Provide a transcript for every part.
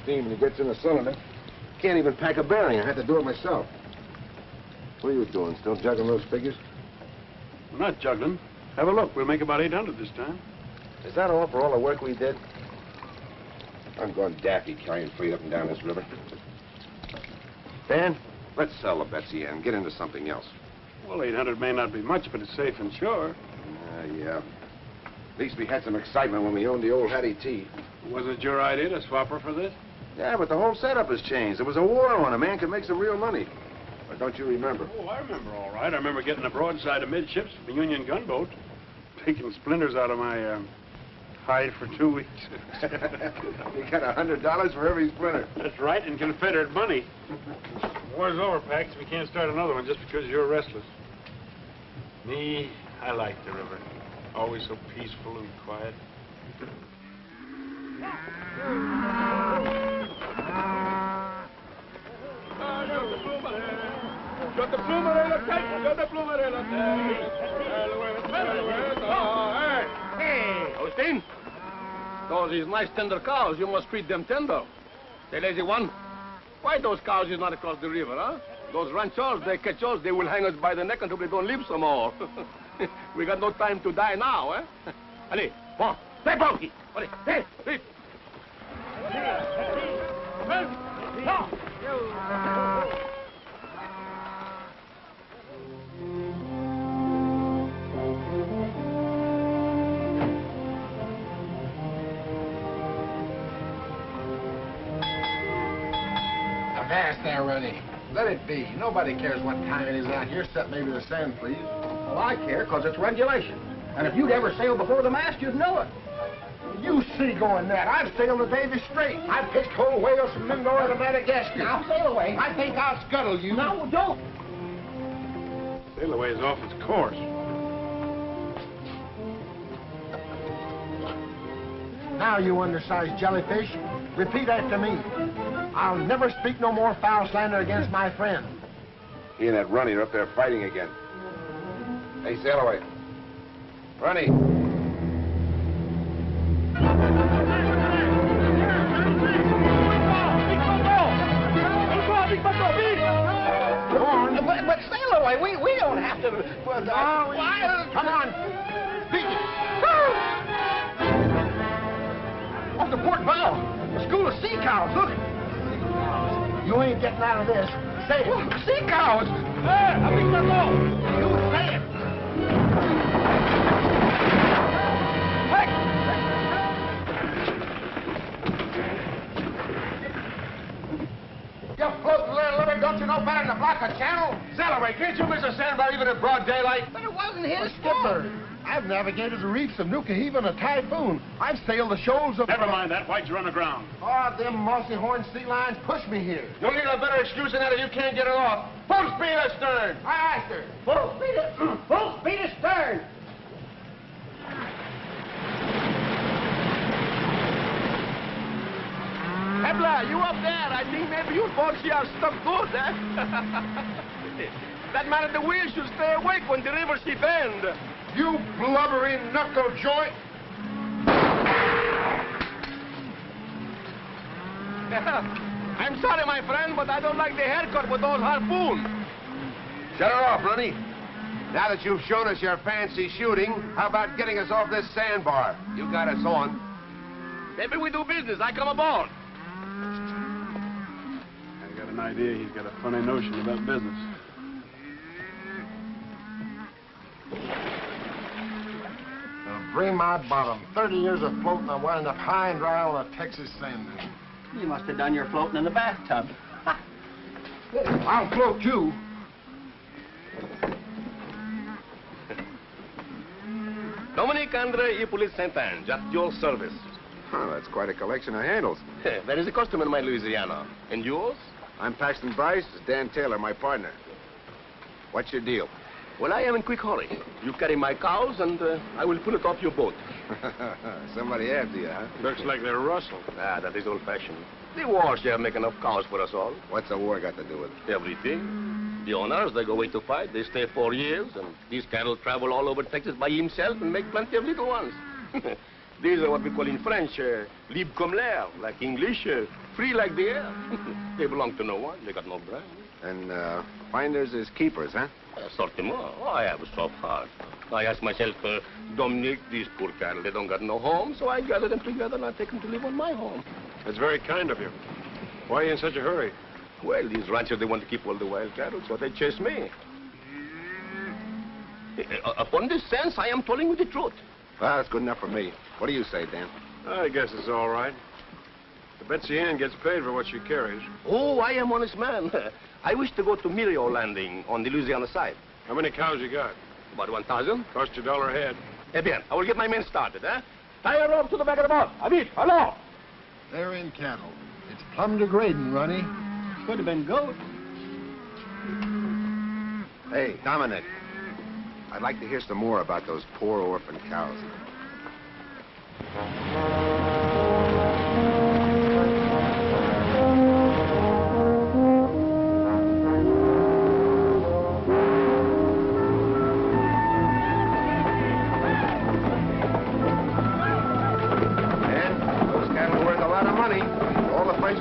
steam and it gets in the cylinder. Can't even pack a bearing. I had to do it myself. What are you doing? Still juggling those figures? We're not juggling. Have a look. We'll make about 800 this time. Is that all for all the work we did? I'm going daffy carrying freight up and down this river. Dan, let's sell the Betsy Ann and get into something else. Well, 800 may not be much, but it's safe and sure. Yeah. At least we had some excitement when we owned the old Hattie T. Wasn't it your idea to swap her for this? Yeah, but the whole setup has changed. There was a war on. A man could make some real money. Or don't you remember? Oh, I remember all right. I remember getting a broadside amidships from the Union gunboat, taking splinters out of my hide for 2 weeks. You got $100 for every splinter. That's right, in Confederate money. War's over, Pax. We can't start another one just because you're restless. Me, I like the river. Always so peaceful and quiet. Hey, Austin. Those is nice tender cows. You must feed them tender. Say, lazy one, why those cows is not across the river, huh? Those ranchers, they catch us, they will hang us by the neck until they don't live some more. We got no time to die now, eh? Allez, bon, stay bulky. Allez, hey, hey. Avast there, Rennie. Let it be. Nobody cares what time it is out here, except maybe the sand, please. Well, I care, because it's regulation. And if you'd ever sailed before the mast, you'd know it. You see going that. I've sailed the Davy Strait. I've pitched whole whales from Mindoro to Madagascar. Now, sail away. I think I'll scuttle you. No, don't. Sail away is off its course. Now, you undersized jellyfish, repeat after me. I'll never speak no more foul slander against my friend. He and that Runny are up there fighting again. Hey, sail away. Runny. Go on. But sail away. We don't have to. Come on. Beat it. Off the port bow. A school of sea cows. Look. You ain't getting out of this. Say it. Look, sea cows. Hey, I think that's all. You say it. You floating little liver, don't you know better than to block a channel? Sail away. Can't you miss a sandbar even in broad daylight? But it wasn't his Skipper. I've navigated the reefs of Nuka Heave in a typhoon. I've sailed the shoals of... Never mind that. Why'd you run aground? Oh, them mossy horned sea lions pushed me here. You'll need a better excuse than that if you can't get it off. Full speed astern. Aye, sir. Full speed astern. Hebla, you up there? I think maybe you folks here are stuck good, eh? That man at the wheel should stay awake when the river she bend. You blubbering knuckle joint. I'm sorry, my friend, but I don't like the haircut with those harpoons. Shut her off, Runny. Now that you've shown us your fancy shooting, how about getting us off this sandbar? You got us on. Maybe we do business. I come aboard. I got an idea. He's got a funny notion about business. Bring my bottom. 30 years of floating, I wound up high and dry on a Texas sand dune. You must have done your floating in the bathtub. I'll float too. Dominique Andre, Hippolyte Saint-Ange, at your service. Oh, that's quite a collection of handles. That is a custom in my Louisiana. And yours? I'm Paxton Bryce. This is Dan Taylor, my partner. What's your deal? Well, I am in quick hurry. You carry my cows, and I will pull it off your boat. Somebody after you, huh? Looks like they're rustled. Ah, that is old-fashioned. The wars here make enough cows for us all. What's the war got to do with it? Everything. The owners, they go away to fight. They stay 4 years, and these cattle travel all over Texas by himself and make plenty of little ones. These are what we call in French, libre comme l'air, like English, free like the air. They belong to no one. They got no brand. And finders is keepers, huh? Certainement. Oh, I have a soft heart. I ask myself, Dominique, these poor cattle, they don't got no home, so I gather them together and I take them to live on my home. That's very kind of you. Why are you in such a hurry? Well, these ranchers, they want to keep all the wild cattle, so they chase me. Upon this sense, I am telling you the truth. Well, that's good enough for me. What do you say, Dan? I guess it's all right. The Betsy Ann gets paid for what she carries. Oh, I am honest man. I wish to go to Mirio Landing on the Louisiana side. How many cows you got? About 1,000. Cost you $1 a head. Eh bien, I will get my men started, eh? Tie a rope to the back of the boat. Vite, allons! They're in cattle. It's plumb degrading, Ronnie. Could have been goats. Hey, Dominic. I'd like to hear some more about those poor orphan cows.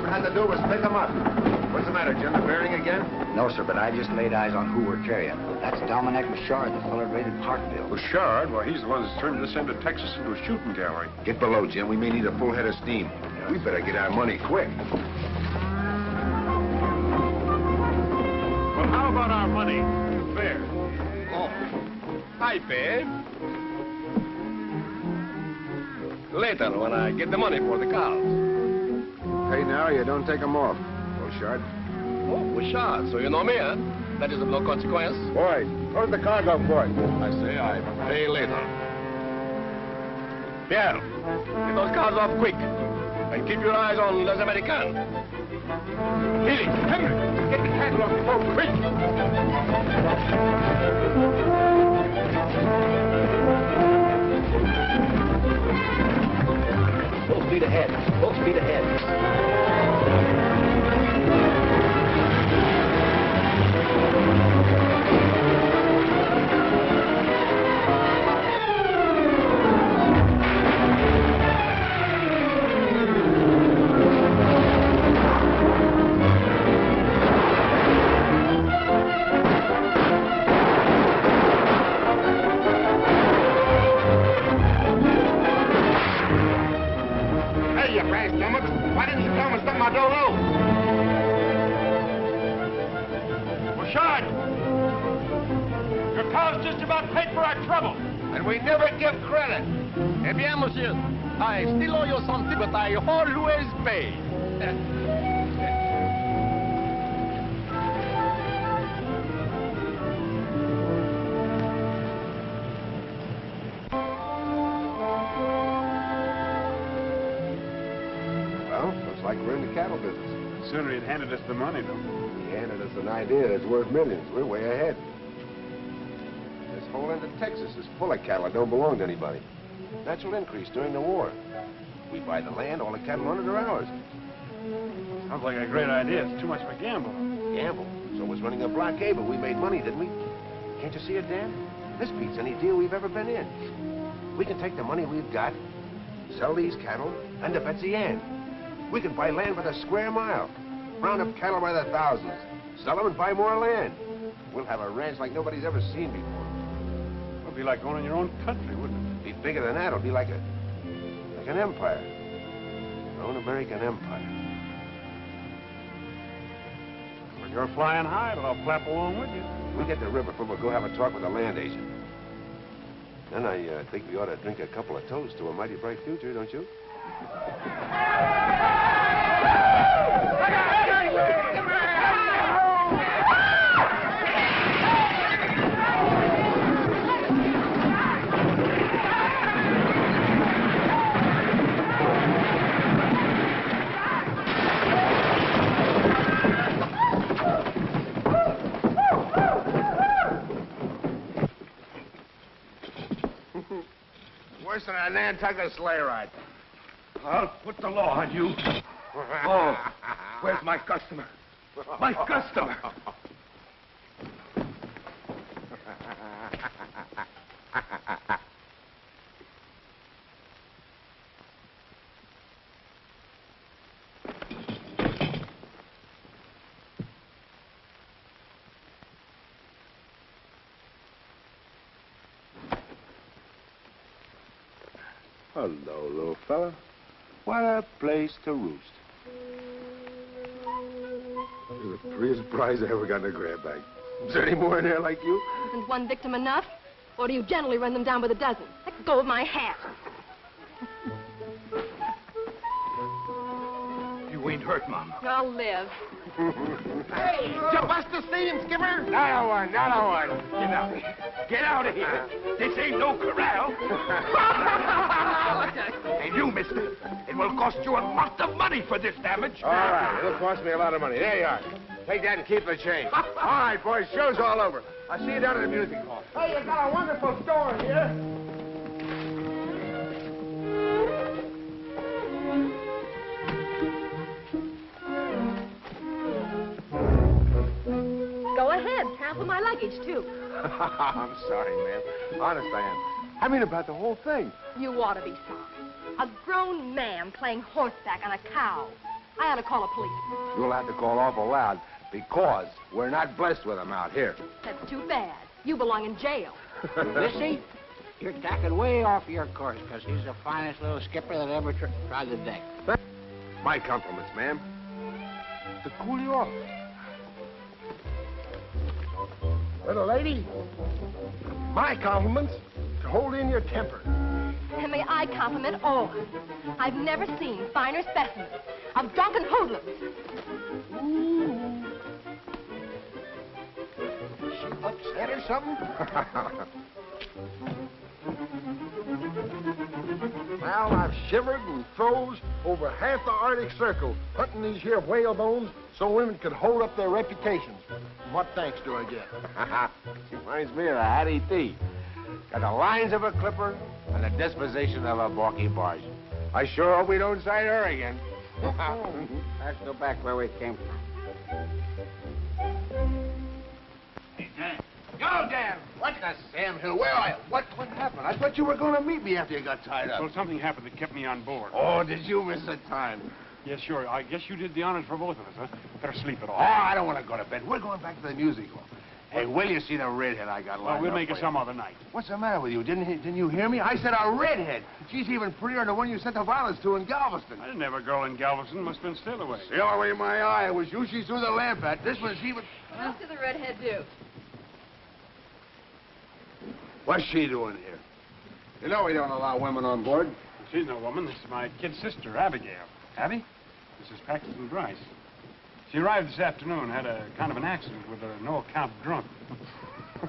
Had to do was pick them up. What's the matter, Jim? The bearing again? No, sir, but I just laid eyes on who we're carrying. That's Dominic Bouchard, the fellow raided Parkville. Bouchard? Well, he's the one that's turned this end of Texas into a shooting gallery. Get below, Jim. We may need a full head of steam. We better get our money quick. Well, how about our money? Fair. Oh, I pay. Later, when I get the money for the cows. Pay now, you don't take them off. Bouchard. Oh, Bouchard, so you know me, huh? That is of no consequence. Boy, where's the cargo port? I say I pay later. Pierre, get those cars off quick. And keep your eyes on Les Americains. Billy, Henry, get the cattle off the boat, quick! Full speed ahead. Full speed ahead. Why didn't you tell me something I don't know? Bouchard! Your cows just about paid for our trouble. And we never give credit. Eh bien, monsieur, I still owe you something, but I always pay. Like we're in the cattle business. Sooner he'd handed us the money, though. He handed us an idea that's worth millions. We're way ahead. This whole end of Texas is full of cattle that don't belong to anybody. Natural increase during the war. We buy the land, all the cattle on it are ours. Sounds like a great idea. It's too much of a gamble. Gamble? So was running a blockade, but we made money, didn't we? Can't you see it, Dan? This beats any deal we've ever been in. We can take the money we've got, sell these cattle, and the Betsy Ann. We can buy land by the square mile, round up cattle by the thousands, sell them and buy more land. We'll have a ranch like nobody's ever seen before. It would be like owning your own country, wouldn't it? It'd be bigger than that. It'll be like an empire. Our own American empire. Well, you're flying high, but I'll clap along with you. We get the river full, we'll go have a talk with the land agent. Then I think we ought to drink a couple of toasts to a mighty bright future, don't you? Worse than a Nantucket sleigh ride. I'll put the law on you. Oh, where's my customer? My customer! Hello, little fella. What a place to roost. You're the prettiest prize I ever got in a grab bag. Is there any more in there like you? Isn't one victim enough? Or do you generally run them down by the dozen? Let go of my hat. You ain't hurt, Mom. I'll live. Hey, did you bust the steam, Skipper? Not a one, not a one. Get out. Get out of here. This ain't no corral. And you, mister, it will cost you a lot of money for this damage. All right, it'll cost me a lot of money. There you are. Take that and keep the change. All right, boys, show's all over. I'll see you down at the music hall. Hey, you got a wonderful store here. Go ahead. Sample my luggage, too. I'm sorry, ma'am. Honest, I am. I mean about the whole thing. You ought to be sorry. A grown man playing horseback on a cow. I ought to call a policeman. You'll have to call awful loud because we're not blessed with them out here. That's too bad. You belong in jail. Missy, you're tacking way off your course, because he's the finest little skipper that ever tried the deck. My compliments, ma'am. To cool you off. Little lady, my compliments to hold in your temper. And may I compliment all. I've never seen finer specimens of drunken hoodlums. Ooh. She upset or something? Well, I've shivered and froze over half the Arctic Circle hunting these here whale bones so women could hold up their reputations. And what thanks do I get? She reminds me of the Hattie T. Got the lines of a clipper and the disposition of a balky barge. I sure hope we don't sight her again. Let's go back where we came from. Hey, Dan. Yo, Dan. What the Sam Hill? Where are you? What happened? I thought you were going to meet me after you got tied up. Well, something happened that kept me on board. Oh, did you miss the time? Yes, sure. I guess you did the honors for both of us, huh? Better sleep it Oh, off. I don't want to go to bed. We're going back to the music hall. Hey, will you see the redhead I got lined Well, we'll up make it for some you? other night. What's the matter with you? Didn't you hear me? I said a redhead. She's even prettier than the one you sent the violets to in Galveston. I didn't have a girl in Galveston. Must have been Stillaway. The only way my eye was you. She threw the lamp at. This one's even... What did the redhead do? What's she doing here? You know we don't allow women on board. She's no woman. This is my kid sister, Abigail. Abby? This is Paxton Bryce. She arrived this afternoon, had a kind of an accident with a no-account drunk.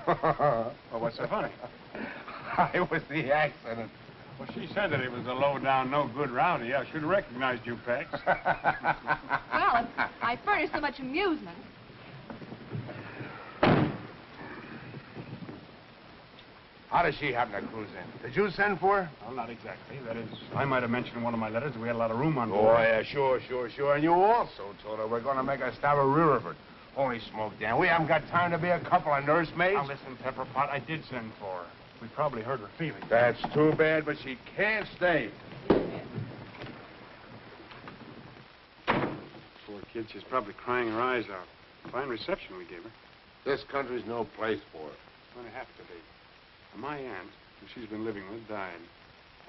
Well, what's so funny? I was the accident. Well, she said that it was a low-down, no-good rowdy. I should have recognized you, Pax. Well, if I furnish so much amusement. How does she happen to cruise in? Did you send for her? Well, not exactly. That is, I might have mentioned in one of my letters that we had a lot of room on board. Oh, yeah, sure. And you also told her we're going to make a stop at Riverford. Holy smoke, Dan. We haven't got time to be a couple of nursemaids. Now, listen, Pepperpot, I did send for her. We probably hurt her feelings. That's too bad, but she can't stay. Poor kid, she's probably crying her eyes out. Fine reception we gave her. This country's no place for her. It's going to have to be. My aunt, who she's been living with, died.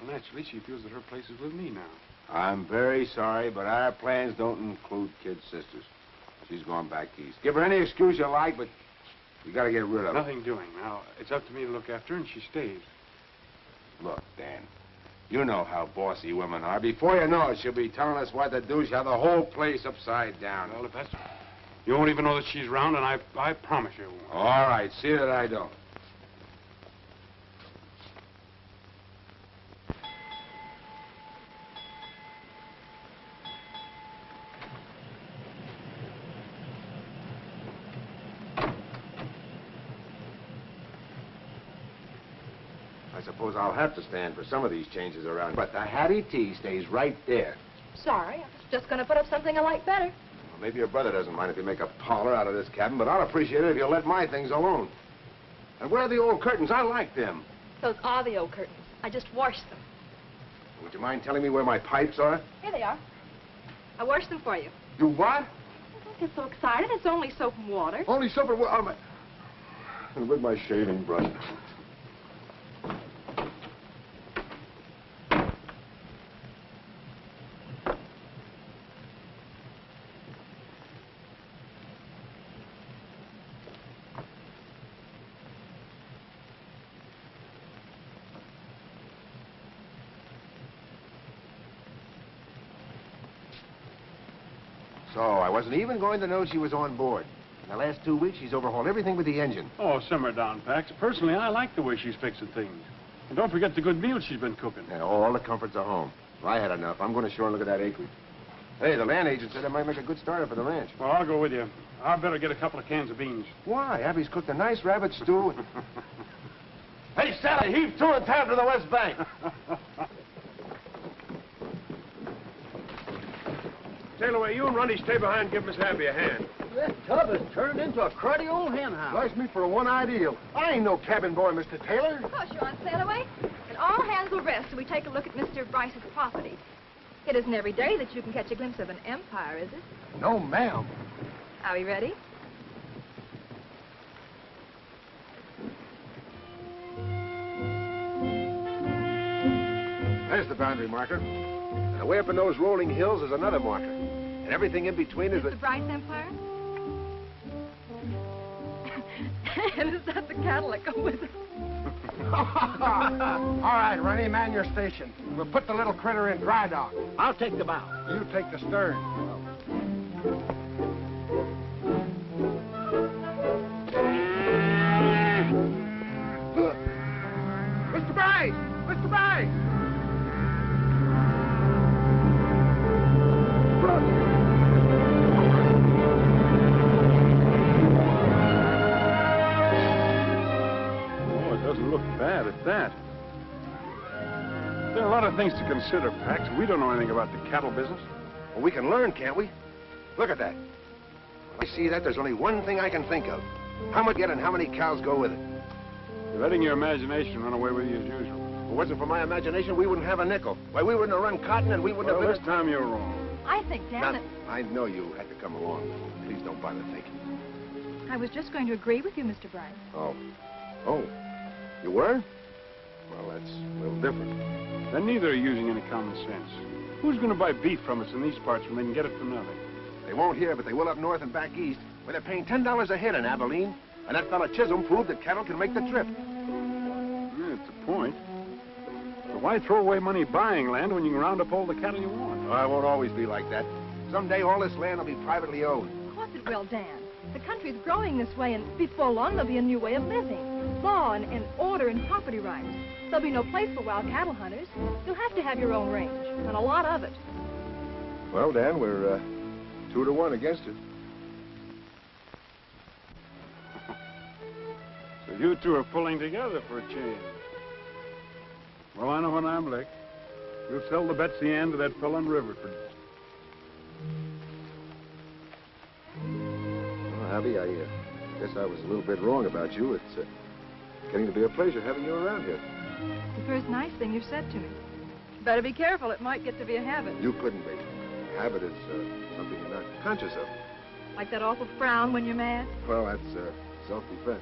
Well, naturally, she feels that her place is with me now. I'm very sorry, but our plans don't include kid sisters. She's gone back east. Give her any excuse you like, but you got to get rid of her. Nothing doing. Now, it's up to me to look after her, and she stays. Look, Dan, you know how bossy women are. Before you know it, she'll be telling us what to do. She'll have the whole place upside down. Well, if that's... You won't even know that she's around, and I promise you won't. All right, see that I don't. I suppose I'll have to stand for some of these changes around. But the Hattie T stays right there. Sorry, I was just going to put up something I like better. Well, maybe your brother doesn't mind if you make a parlor out of this cabin, but I'll appreciate it if you'll let my things alone. And where are the old curtains? I like them. Those are the old curtains. I just washed them. Would you mind telling me where my pipes are? Here they are. I washed them for you. You what? Don't get so excited. It's only soap and water. Only soap and water. And with my shaving brush. So I wasn't even going to know she was on board. In the last 2 weeks, she's overhauled everything with the engine. Oh, simmer down, Pax. Personally, I like the way she's fixing things. And don't forget the good meals she's been cooking. Yeah, all the comforts are home. Well, I had enough. I'm going ashore and look at that acreage. Hey, the land agent said it might make a good starter for the ranch. Well, I'll go with you. I better get a couple of cans of beans. Why? Abby's cooked a nice rabbit stew. Hey, Sally, heave to and time to the west bank. Sail away. You and Runty stay behind and give Miss Abby a hand. That tub has turned into a cruddy old hen house. Likes me for a one-eye deal. I ain't no cabin boy, Mr. Taylor. Of course you're on Sailaway. And all hands will rest till we take a look at Mr. Bryce's property. It isn't every day that you can catch a glimpse of an empire, is it? No, ma'am. Are we ready? There's the boundary marker. And away up in those rolling hills is another marker. And everything in between is the Bryce Empire? And is that the cattle that go with it? All right, Runny, man your station. We'll put the little critter in dry dock. I'll take the bow. You take the stern. Mr. Bryce! Mr. Bryce! Look bad at that. There are a lot of things to consider, Pax. We don't know anything about the cattle business. Well, we can learn, can't we? Look at that. When I see that, there's only one thing I can think of. How much get and how many cows go with it? You're letting your imagination run away with you as usual. If it wasn't for my imagination, we wouldn't have a nickel. Why, we wouldn't have run cotton and we wouldn't Well, have... this time you're wrong. I think, Dan, that... I know you had to come along. Please don't bother thinking. I was just going to agree with you, Mr. Bryce. Oh. Oh. You were? Well, that's a little different. Then neither are using any common sense. Who's going to buy beef from us in these parts when they can get it for nothing? They won't here, but they will up north and back east, where they're paying $10 a head in Abilene. And that fella Chisholm proved that cattle can make the trip. Yeah, it's a point. But why throw away money buying land when you can round up all the cattle you want? Well, it won't always be like that. Someday all this land will be privately owned. Of course it will, Dan. The country's growing this way, and before long there'll be a new way of living. Law and order and property rights. There'll be no place for wild cattle hunters. You'll have to have your own range, and a lot of it. Well, Dan, we're 2 to 1 against it. So you two are pulling together for a change. Well, I know when I'm licked. You'll sell the Betsy Ann to that fellow in Riverford. Well, Abby, I guess I was a little bit wrong about you. It's getting to be a pleasure having you around here. It's the first nice thing you've said to me. Better be careful. It might get to be a habit. You couldn't be. Habit is something you're not conscious of. Like that awful frown when you're mad? Well, that's self-defense.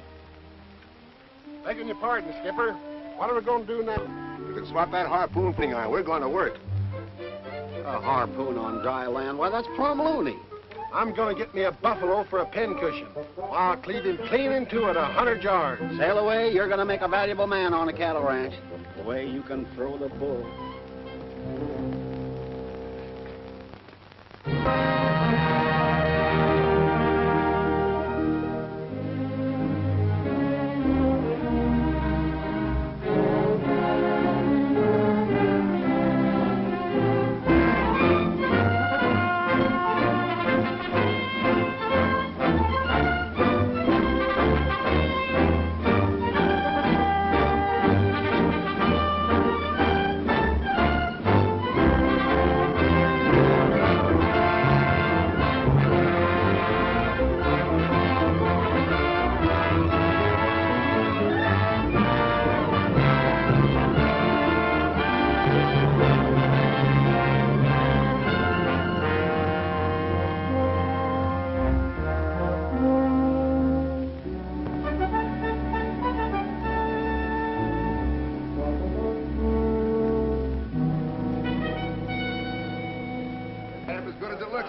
Begging your pardon, Skipper. What are we going to do now? You can swap that harpoon thing on. We're going to work. A harpoon on dry land? Why, that's plumb loony. I'm going to get me a buffalo for a pincushion. I'll cleave him clean into it 100 yards. Sail away, you're going to make a valuable man on a cattle ranch. The way you can throw the bull.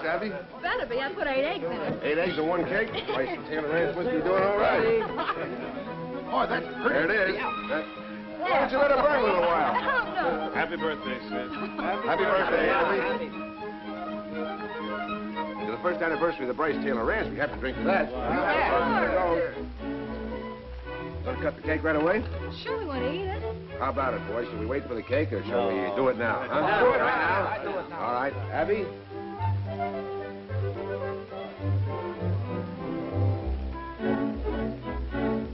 Abby? Better be. I put 8 eggs in it. 8 eggs and 1 cake? Why, Taylor Ranch must be doing all right. Oh, that's pretty. There it is. Why don't you let it burn a little while? Oh, no. Happy birthday, Sid. Happy birthday, Abby. To the first anniversary of the Bryce Taylor Ranch. We have to drink to that. Sure. Want to cut the cake right away? Sure, we want to eat it. How about it, boys? Shall we wait for the cake, or shall we do it now? Huh? No. Do it right now. I do it now. All right. Abby?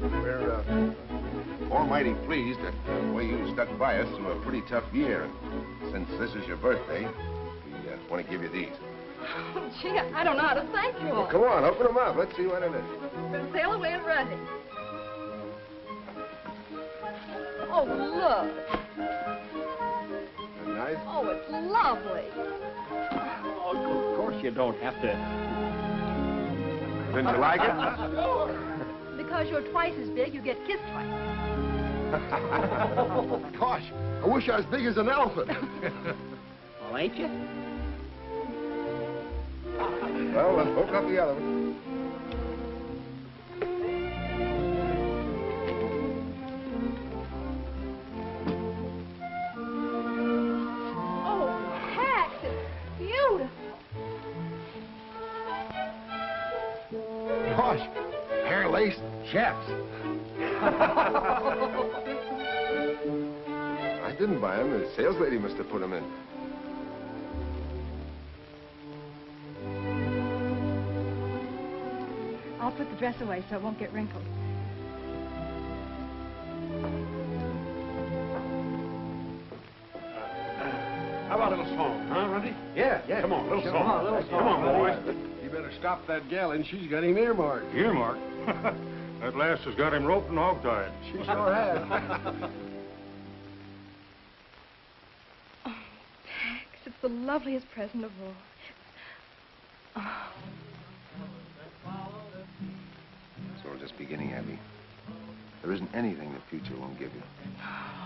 We're almighty pleased that the way you stuck by us through a pretty tough year. And since this is your birthday, we want to give you these. Oh, gee, I don't know how to thank you all. Well, come on, open them up. Let's see what it is. Sail away and running. Oh, look. Nice? Oh, it's lovely. Oh, of course you don't have to. Didn't you like it? Because you're twice as big, you get kissed twice. Gosh, I wish I was big as an elephant. Well, ain't you? Well, let's hook up the other one. Oh, Pax, it's beautiful. Gosh, hair lace chaps. I didn't buy them. The sales lady must have put them in. I'll put the dress away so it won't get wrinkled. How about a little song, huh, Runty? Yeah. Come on, little Sure. song. Come on, boys. You better stop that gal, and she's got him earmarked. Earmark. That lass has got him roped and hog-tied. She sure has. Oh, Pax, it's the loveliest present of all. Oh. It's all just beginning, Abby. There isn't anything the future won't give you.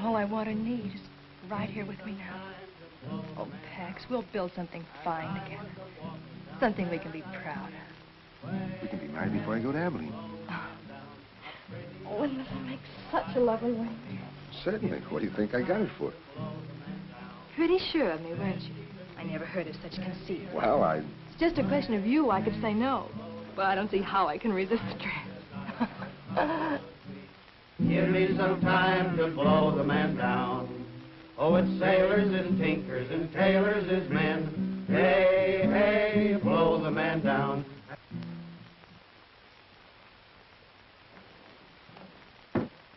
All I want or need is right here with me now. Oh, Pax, we'll build something fine together. Something we can be proud of. We can be married before I go to Abilene. Oh, wouldn't this make such a lovely ring? Certainly. What do you think I got it for? Pretty sure of me, weren't you? I never heard of such conceit. Well, It's just a question of you. I could say no. But I don't see how I can resist the dress. Give me some time to blow the man down. Oh, it's sailors and tinkers and tailors is men. Hey, hey, blow the man down.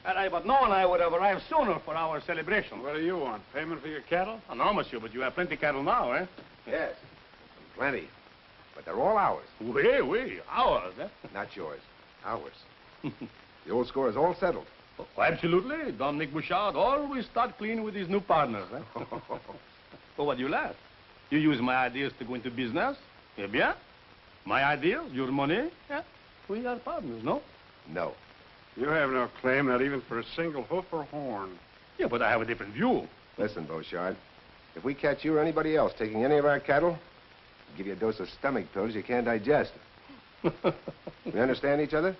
Had I but known, I would have arrived sooner for our celebration. What do you want? Payment for your cattle? Oh, no, monsieur, but you have plenty cattle now, eh? yes. Plenty. But they're all ours. Oui, ours, eh? Not yours. Ours. The old score is all settled. Oh, absolutely. Dominic Bouchard always start clean with his new partners, eh? Oh, what do you laugh? You use my ideas to go into business? Eh bien? My ideas, your money, yeah? We are partners, no? No. You have no claim, not even for a single hoof or horn. Yeah, but I have a different view. Listen, Beauchard. If we catch you or anybody else taking any of our cattle, we'll give you a dose of stomach pills you can't digest. We understand each other?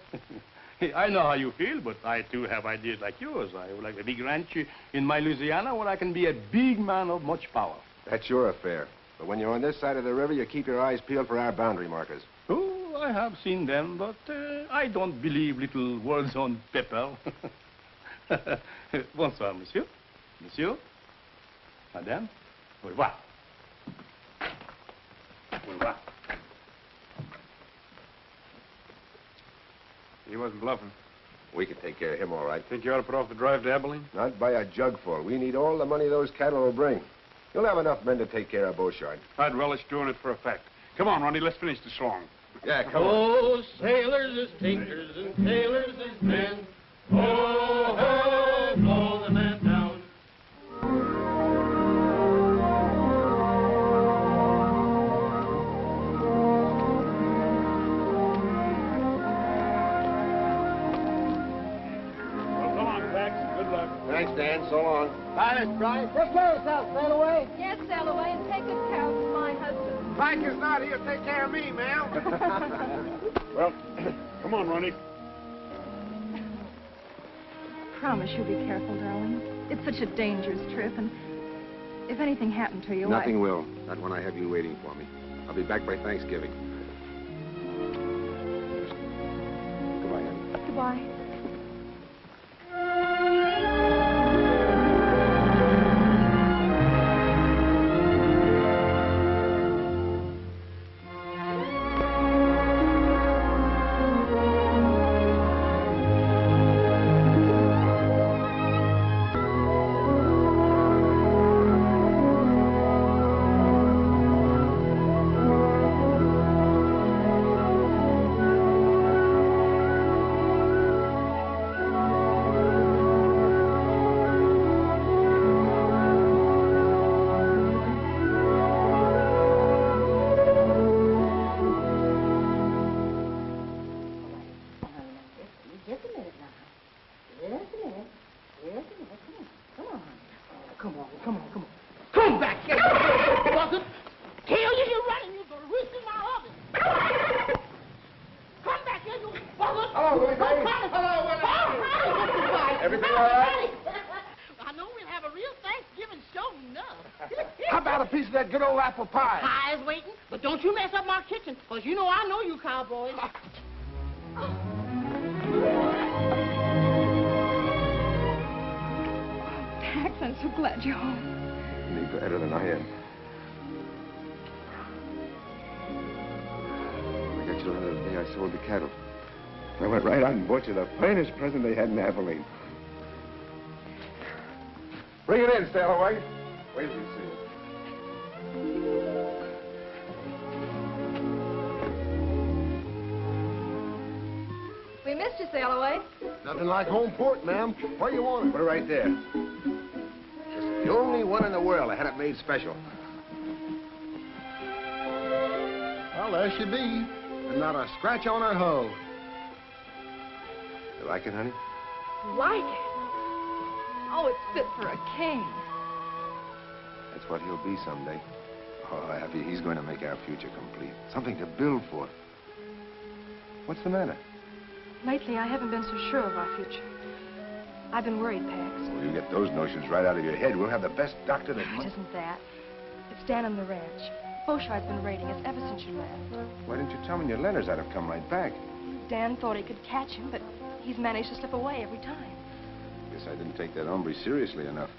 I know how you feel, but I too have ideas like yours. I would like a big ranch in my Louisiana where I can be a big man of much power. That's your affair. But when you're on this side of the river, you keep your eyes peeled for our boundary markers. Oh, I have seen them, but I don't believe little words on paper. Bonsoir, monsieur. Monsieur. Madame. Au revoir. Au revoir. He wasn't bluffing. We can take care of him all right. Think you ought to put off the drive to Abilene? Not by a jugful. We need all the money those cattle will bring. You'll have enough men to take care of Beauchard. I'd relish doing it for a fact. Come on, Ronnie, let's finish the song. Yeah, come on. Oh, sailors is tinkers and tailors is men. Oh, ho, blow the man down. Well, come on, Pax. Good luck. Thanks, Dan. So long. Bye, Miss Bryce. Take care of yourself. Sail away. Yes, sail away and take good care of my husband. Mike is not here. Take care of me, ma'am. Well, come on, Ronnie. Promise you'll be careful, darling. It's such a dangerous trip, and if anything happened to you, Nothing will. Not when I have you waiting for me. I'll be back by Thanksgiving. Why? Come back here, you buzzard! Tell you you're running, you're the roost in my office! Come back here, you buzzard! Hello, Willie. Hello, Everything all right? I know we'll have a real Thanksgiving show enough. How about a piece of that good old apple pie? Pie is waiting, but don't you mess up my kitchen, because you know I know you cowboys. Pax, I'm so glad you're home. Any better than I am. I got you the other day I sold the cattle. I went right out and bought you the finest present they had in Abilene. Bring it in, Stallaway. Wait till you see it. We missed you, Sailaway. Nothing like home port, ma'am. Where you want it? Put it right there. It's the only one in the world I had it made special. Well, there she be. And not a scratch on her hull. You like it, honey? Like it? Oh, it's fit for a king. That's what he'll be someday. Oh, Abby, he's going to make our future complete. Something to build for. What's the matter? Lately, I haven't been so sure of our future. I've been worried, Pax. Well, you get those notions right out of your head. We'll have the best doctor that... It isn't that. It's Dan on the ranch. Beauchart's been raiding us ever since you left. Why didn't you tell me in your letters? I'd have come right back. Dan thought he could catch him, but he's managed to slip away every time. Guess I didn't take that hombre seriously enough.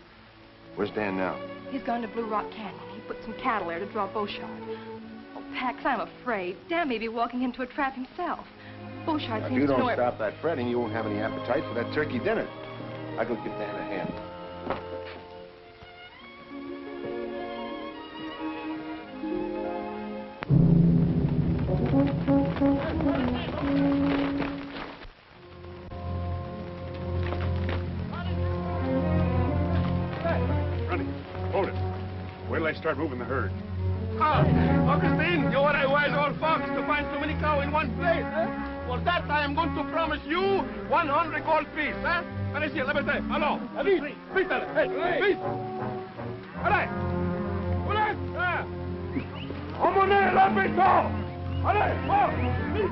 Where's Dan now? He's gone to Blue Rock Canyon. He put some cattle there to draw Beauchart. Oh, Pax, I'm afraid. Dan may be walking into a trap himself. Beauchart If seems you to know don't stop that fretting, you won't have any appetite for that turkey dinner. I'll go give Dan a hand. Running. Hold it. Wait till I start moving the herd. Augustine, you're a wise old fox to find so many cows in one place, eh? For that, I am going to promise you 100 gold piece, eh? Allez, here, let me say, allons, vite, vite, allez, vite! Allez! Allez! Emmenez la béton! Allez, oh, vite!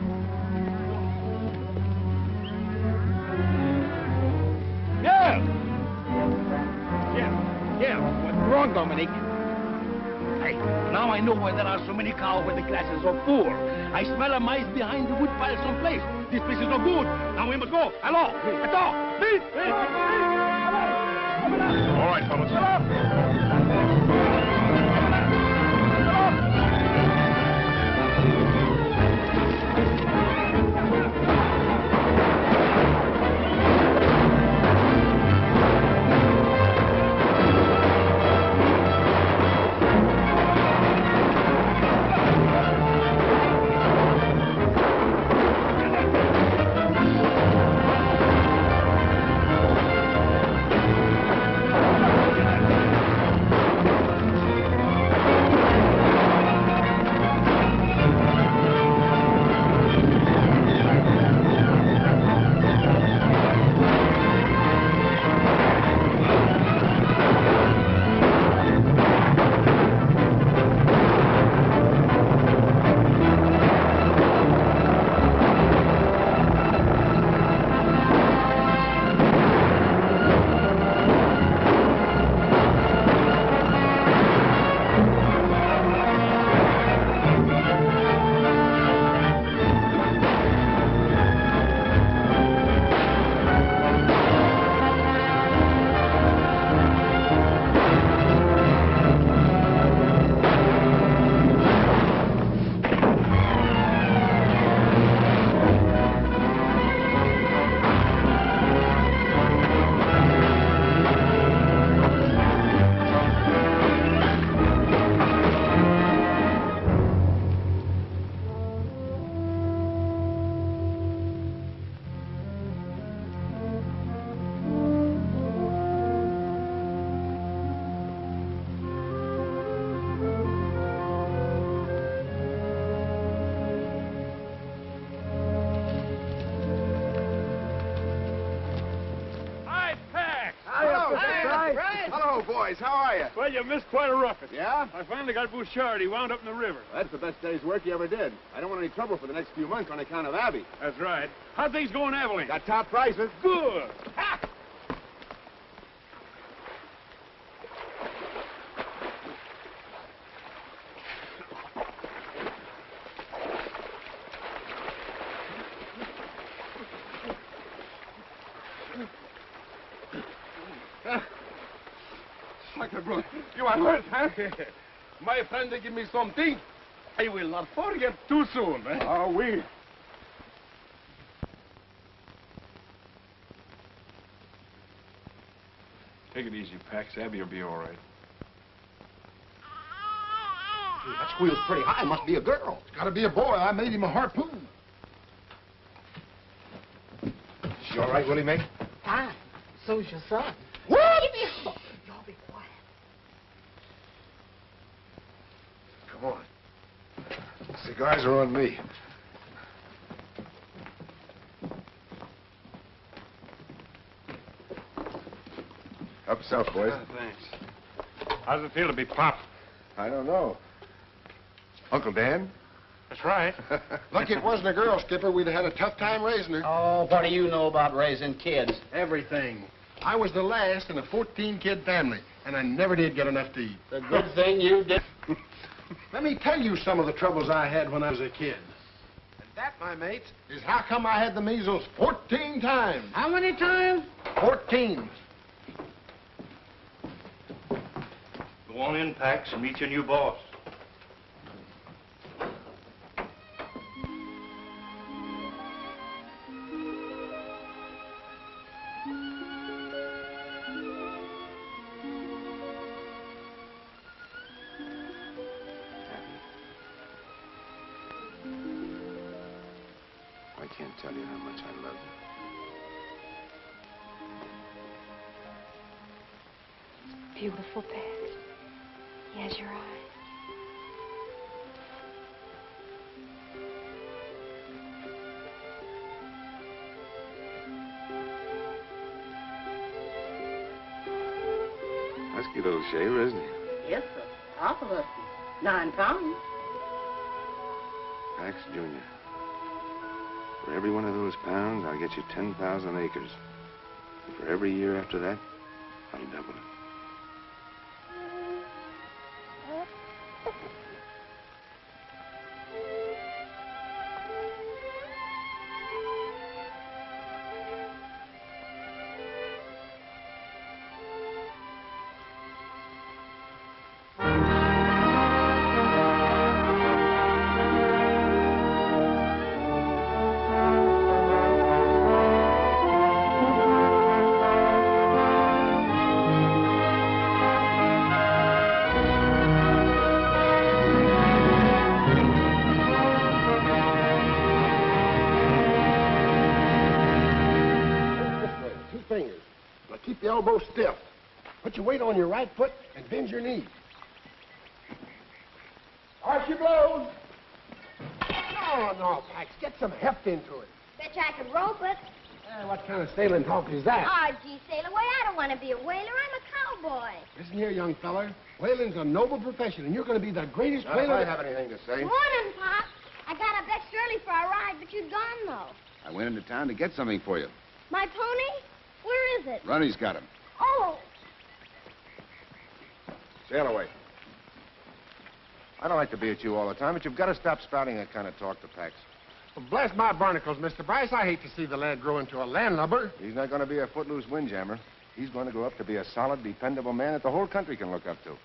Yeah, what's wrong, Dominic? Now I know why there are so many cows when the glass is so full. I smell a mice behind the wood pile someplace. This place is no good. Now we must go. Allons, attends, vite, vite, vite. All right, fellas. Hello, boys. How are you? Well, you missed quite a roughage. Yeah? I finally got Bouchard. He wound up in the river. That's the best day's work you ever did. I don't want any trouble for the next few months on account of Abby. That's right. How'd things go in Abilene? Got top prices. Good. Ha! Sacre, you are hurt, huh? My friend, they give me something. I will not forget too soon. Eh? Oh, we. Take it easy, Pax. Abby will be all right. That squeal's pretty high. Must be a girl. It's got to be a boy. I made him a harpoon. She all right, Willie, mate? Fine. So's your son. What? Give me a... Y'all be quiet. Come on. Cigars are on me. Help yourself, boys. Thanks. How's it feel to be Pop? I don't know. Uncle Dan? That's right. Lucky it wasn't a girl, Skipper. We'd have had a tough time raising her. Oh, what do you know about raising kids? Everything. I was the last in a 14-kid family, and I never did get enough to eat. The good thing you did. Let me tell you some of the troubles I had when I was a kid. And that, my mates, is how come I had the measles 14 times. How many times? 14. Go on in, Pax, and meet your new boss. I can't tell you how much I love you. Beautiful, Pax. He has your eyes. Husky little shaver, isn't he? Yes, sir. Awful husky. 9 pounds. Pax Jr. For every one of those pounds, I'll get you 10,000 acres. And for every year after that, I'll double it. Keep the elbow stiff. Put your weight on your right foot and bend your knee. Arch your blows. No, Pax. Get some heft into it. Bet you I could rope it. What kind of sailing talk is that? Oh, gee, sail away. I don't want to be a whaler. I'm a cowboy. Listen here, young feller. Whaling's a noble profession, and you're going to be the greatest whaler. I have anything to say. Morning, Pop. I got up extra early for a ride, but you're gone, though. I went into town to get something for you. My pony? Where is it? Ronnie's got him. Oh, Sail away. I don't like to be at you all the time, but you've got to stop spouting that kind of talk to Pax. Well, bless my barnacles, Mr. Bryce. I hate to see the lad grow into a landlubber. He's not going to be a footloose windjammer. He's going to grow up to be a solid, dependable man that the whole country can look up to.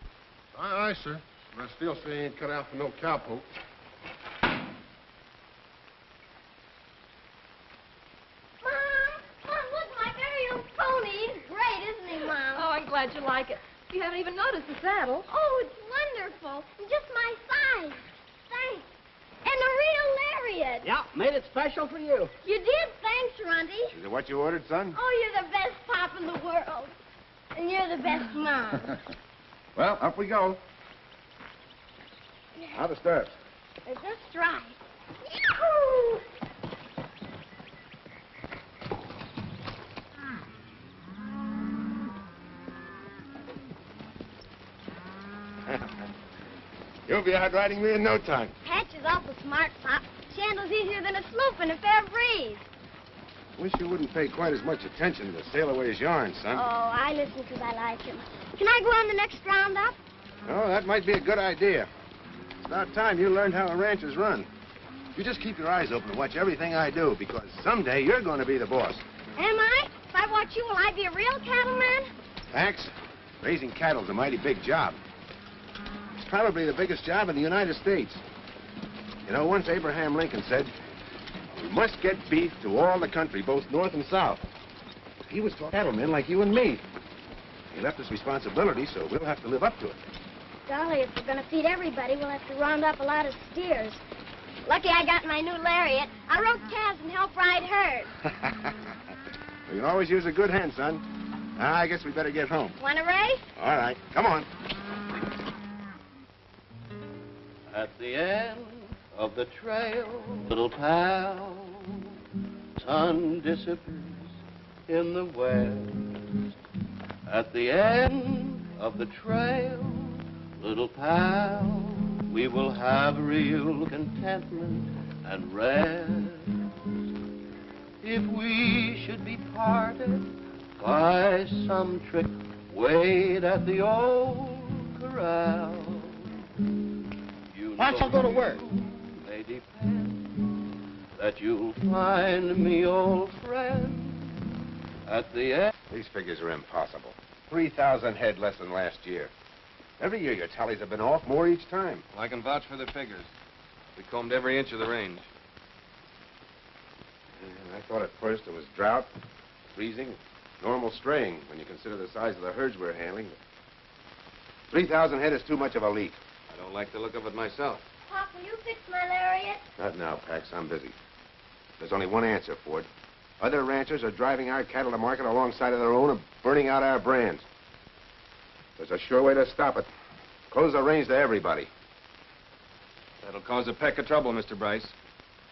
Aye, sir. But I still say he ain't cut out for no cowpoke. Mom, look, my very own pony. He's great, isn't he, Mom? Oh, I'm glad you like it. You haven't even noticed the saddle. Oh, it's wonderful. And just my size. Thanks. And a real lariat. Yeah, made it special for you. You did. Thanks, Runty. Is it what you ordered, son? Oh, you're the best pop in the world. And you're the best mom. Well, up we go. How to start? Just right. Yahoo! You'll be out riding me in no time. Patch is awful smart, Pop. She handles easier than a sloop in a fair breeze. Wish you wouldn't pay quite as much attention to Sail Away's yarn, son. Oh, I listen because I like him. Can I go on the next roundup? Oh, that might be a good idea. It's about time you learned how a ranch is run. You just keep your eyes open and watch everything I do, because someday you're going to be the boss. Am I? If I watch you, will I be a real cattleman? Max, raising cattle's a mighty big job. It's probably the biggest job in the United States. You know, once Abraham Lincoln said, "We must get beef to all the country, both north and south." He was talking to cattlemen like you and me. He left us responsibility, so we'll have to live up to it. Golly, if we're going to feed everybody, we'll have to round up a lot of steers. Lucky I got my new lariat. I rode calves and helped ride herds. You can always use a good hand, son. I guess we better get home. Want to race? All right, come on. At the end of the trail, little pal, sun disappears in the west. At the end of the trail, little pal, we will have real contentment and rest. If we should be parted by some trick, wait at the old corral. Why don't you go to work? May depend that you'll find me, old friend, at the end. These figures are impossible. 3,000 head less than last year. Every year your tallies have been off more each time. Well, I can vouch for the figures. We combed every inch of the range. I thought at first it was drought, freezing, normal straying when you consider the size of the herds we're handling. 3,000 head is too much of a leap. I don't like the look of it myself. Pop, will you fix my lariat? Not now, Pax. I'm busy. There's only one answer, Ford. Other ranchers are driving our cattle to market alongside of their own and burning out our brands. There's a sure way to stop it. Close the range to everybody. That'll cause a peck of trouble, Mr. Bryce.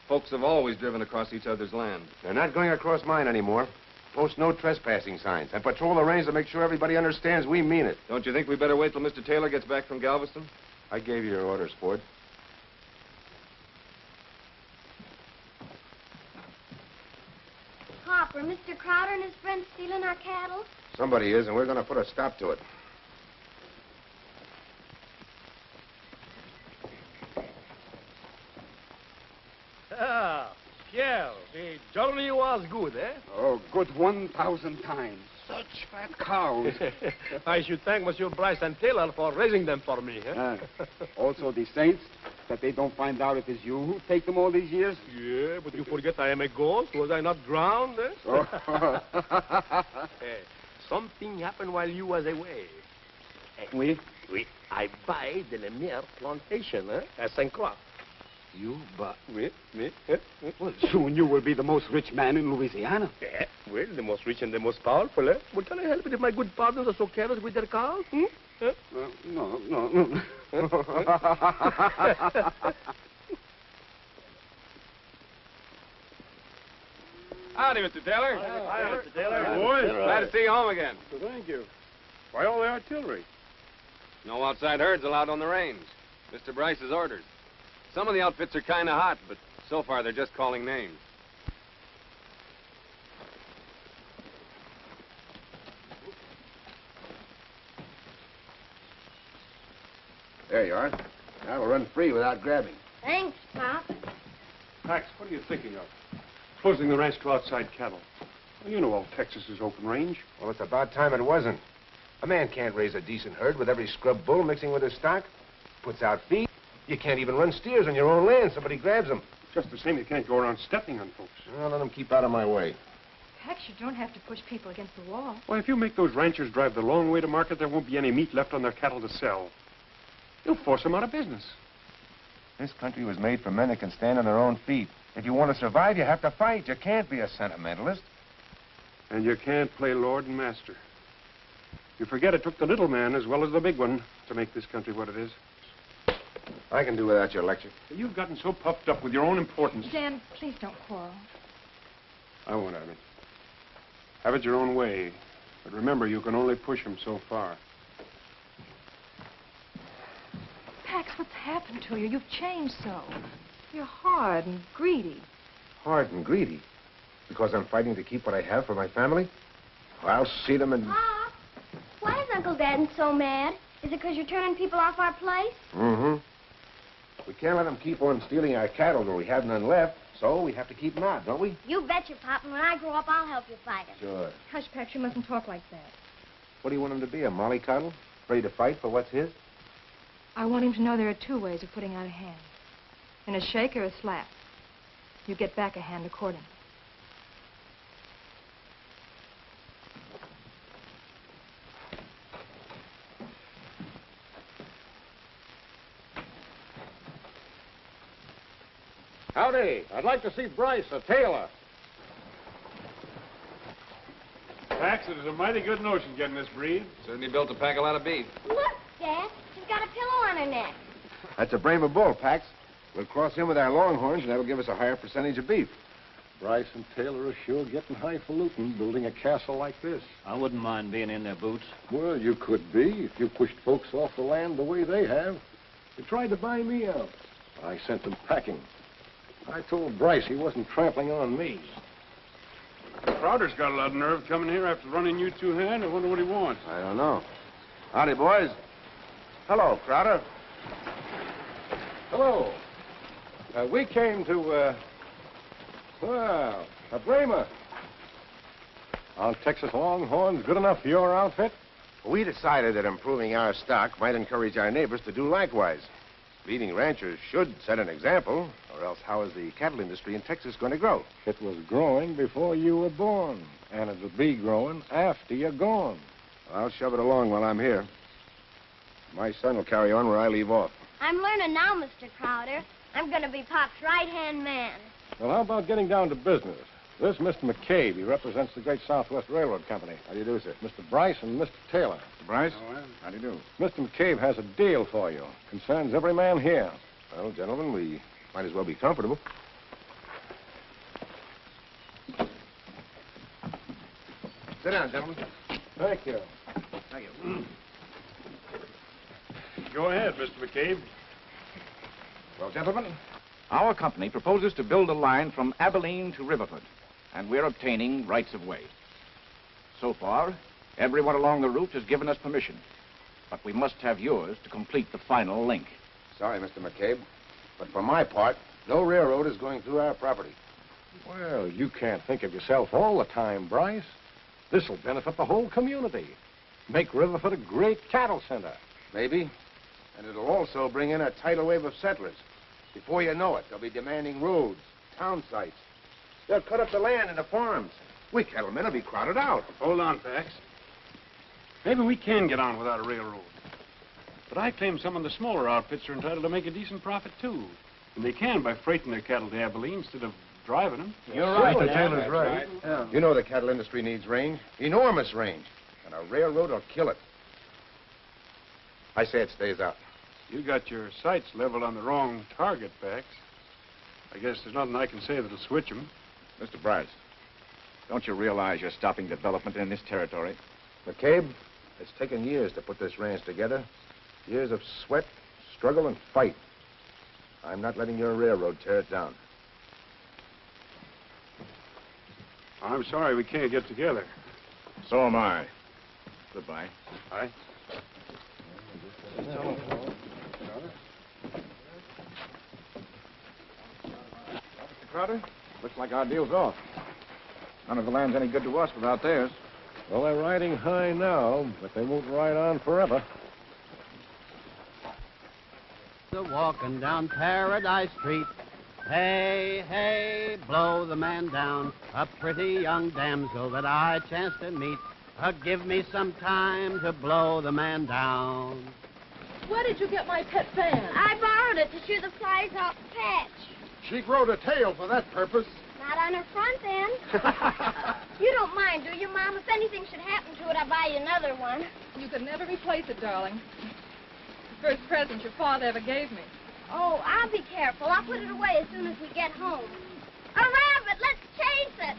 Folks have always driven across each other's land. They're not going across mine anymore. Post no trespassing signs and patrol the range to make sure everybody understands we mean it. Don't you think we better wait till Mr. Taylor gets back from Galveston? I gave you your orders, Ford. Pop, are Mr. Crowder and his friends stealing our cattle? Somebody is, and we're going to put a stop to it. Ah, Pierre, the journey was good, eh? Oh, good 1,000 times. Such fat cows. I should thank Monsieur Bryce and Taylor for raising them for me, eh? Also the saints, that they don't find out it is you who take them all these years. Yeah, but you forget I am a ghost. Was I not drowned, eh? Oh. Hey, something happened while you was away. Oui? Oui, I buy the Lemire plantation, eh? At St. Croix. You, but... Oui. Well, soon you will be the most rich man in Louisiana. Yeah, well, the most rich and the most powerful, eh? Well, can I help it if my good partners are so careless with their cows? Eh? No. Howdy, Mr. Taylor. Hi, Mr. Taylor. Boys. Glad to see you home again. Thank you. Why all the artillery? No outside herds allowed on the range. Mr. Bryce's orders. Some of the outfits are kind of hot, but so far they're just calling names. There you are. Now we'll run free without grabbing. Thanks, Pop. Max, what are you thinking of? Closing the ranch to outside cattle. Well, you know all Texas is open range. Well, it's about time it wasn't. A man can't raise a decent herd with every scrub bull mixing with his stock. Puts out feed. You can't even run steers on your own land. Somebody grabs them. Just the same, you can't go around stepping on folks. Well, let them keep out of my way. Heck, you don't have to push people against the wall. Why, if you make those ranchers drive the long way to market, there won't be any meat left on their cattle to sell. You'll force them out of business. This country was made for men that can stand on their own feet. If you want to survive, you have to fight. You can't be a sentimentalist. And you can't play lord and master. You forget it took the little man as well as the big one to make this country what it is. I can do without your lecture. You've gotten so puffed up with your own importance. Dan, please don't quarrel. I won't have it. Have it your own way. But remember, you can only push him so far. Pax, what's happened to you? You've changed so. You're hard and greedy. Hard and greedy? Because I'm fighting to keep what I have for my family? I'll see them and... Pa, why is Uncle Dan so mad? Is it because you're turning people off our place? Mm-hmm. We can't let them keep on stealing our cattle when we have none left, so we have to keep them out, don't we? You betcha, Pop, and when I grow up, I'll help you fight it. Sure. Hush, Pax, you mustn't talk like that. What do you want him to be, a mollycoddle? Ready to fight for what's his? I want him to know there are two ways of putting out a hand. In a shake or a slap. You get back a hand accordingly. Howdy. I'd like to see Bryce, a tailor. Pax, it is a mighty good notion getting this breed. Certainly built to pack a lot of beef. Look, Dad. She's got a pillow on her neck. That's a brave bull, Pax. We'll cross him with our longhorns, and that'll give us a higher percentage of beef. Bryce and Taylor are sure getting highfalutin building a castle like this. I wouldn't mind being in their boots. Well, you could be if you pushed folks off the land the way they have. They tried to buy me out. I sent them packing. I told Bryce he wasn't trampling on me. Crowder's got a lot of nerve coming here after running you two-hand. I wonder what he wants. I don't know. Howdy, boys. Hello, Crowder. Hello. We came to, well, a Brahma. Our Texas Longhorns good enough for your outfit? We decided that improving our stock might encourage our neighbors to do likewise. Leading ranchers should set an example, or else how is the cattle industry in Texas going to grow? It was growing before you were born, and it'll be growing after you're gone. I'll shove it along while I'm here. My son will carry on where I leave off. I'm learning now, Mr. Crowder. I'm going to be Pop's right-hand man. Well, how about getting down to business? This is Mr. McCabe. He represents the Great Southwest Railroad Company. How do you do, sir? Mr. Bryce and Mr. Taylor. Mr. Bryce? Oh, well. How do you do? Mr. McCabe has a deal for you. Concerns every man here. Well, gentlemen, we might as well be comfortable. Sit down, gentlemen. Thank you. Thank you. Go ahead, Mr. McCabe. Well, gentlemen, Our company proposes to build a line from Abilene to Riverford, and we're obtaining rights of way. So far, everyone along the route has given us permission, but we must have yours to complete the final link. sorry, Mr. McCabe, but for my part, no railroad is going through our property. Well, you can't think of yourself all the time, Bryce. This will benefit the whole community. Make Riverford a great cattle center. Maybe. And it'll also bring in a tidal wave of settlers. Before you know it, they'll be demanding roads, town sites. They'll cut up the land into farms. We cattlemen will be crowded out. Hold on, Pax. Maybe we can get on without a railroad. But I claim some of the smaller outfits are entitled to make a decent profit, too. And they can by freighting their cattle to Abilene instead of driving them. You're right. Mr. Taylor's right. Yeah. You know the cattle industry needs range, enormous range, and a railroad will kill it. I say it stays out. You got your sights leveled on the wrong target, Pax. I guess there's nothing I can say that'll switch them. Mr. Bryce, don't you realize you're stopping development in this territory? McCabe, it's taken years to put this ranch together. Years of sweat, struggle, and fight. I'm not letting your railroad tear it down. I'm sorry we can't get together. So am I. Goodbye. Aye. Mr. Crowder, looks like our deal's off. None of the land's any good to us without theirs. Well, they're riding high now, but they won't ride on forever. Walking down Paradise Street. Hey, hey, blow the man down. A pretty young damsel that I chanced to meet. Give me some time to blow the man down. Where did you get my pet fan? I borrowed it to shoo the flies off the patch. She growed a tail for that purpose. Not on her front end. You don't mind, do you, Mom? If anything should happen to it, I'll buy you another one. You could never replace it, darling. The first present your father ever gave me. Oh, I'll be careful. I'll put it away as soon as we get home. A rabbit! Let's chase it!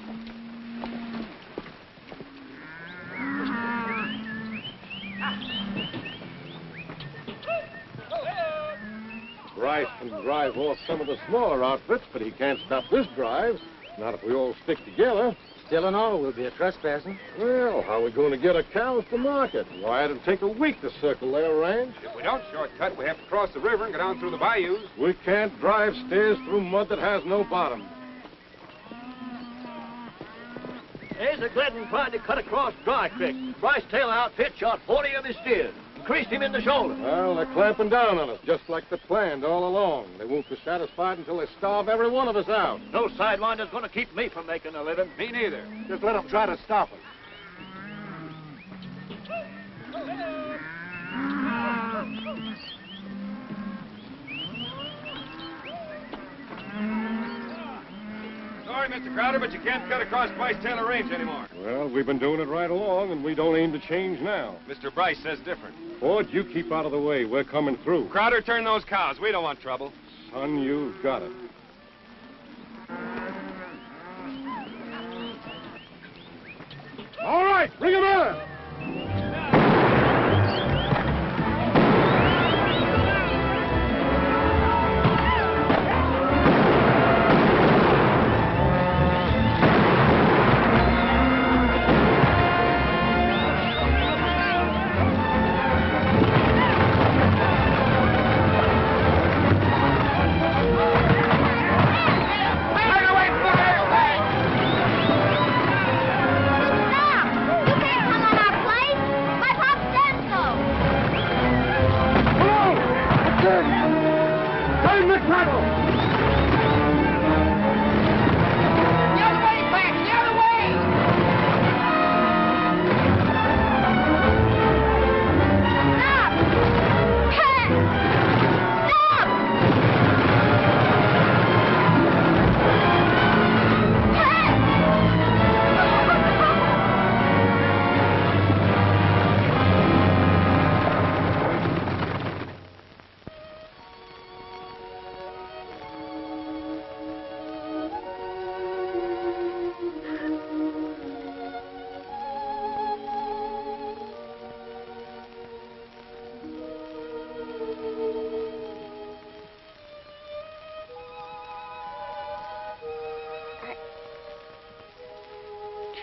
Bryce can drive off some of the smaller outfits, but he can't stop this drive. Not if we all stick together. Still and all, we'll be a trespassing. Well, how are we going to get our cows to market? Why, it'll take a week to circle their ranch. If we don't shortcut, we have to cross the river and go down through the bayous. We can't drive steers through mud that has no bottom. There's a Glidden trying to cut across Dry Creek. Bryce Taylor outfit shot 40 of his steers and creased him in the shoulder. Well, they're clamping down on us, just like they planned all along. They won't be satisfied until they starve every one of us out. No sidelinder's going to keep me from making a living. Me neither. Just let them try to stop us. Sorry, Mr. Crowder, but you can't cut across Bryce Taylor Range anymore. Well, we've been doing it right along, and we don't aim to change now. Mr. Bryce says different. Ford, you keep out of the way. We're coming through. Crowder, turn those cows. We don't want trouble. Son, you've got it. All right, bring him in.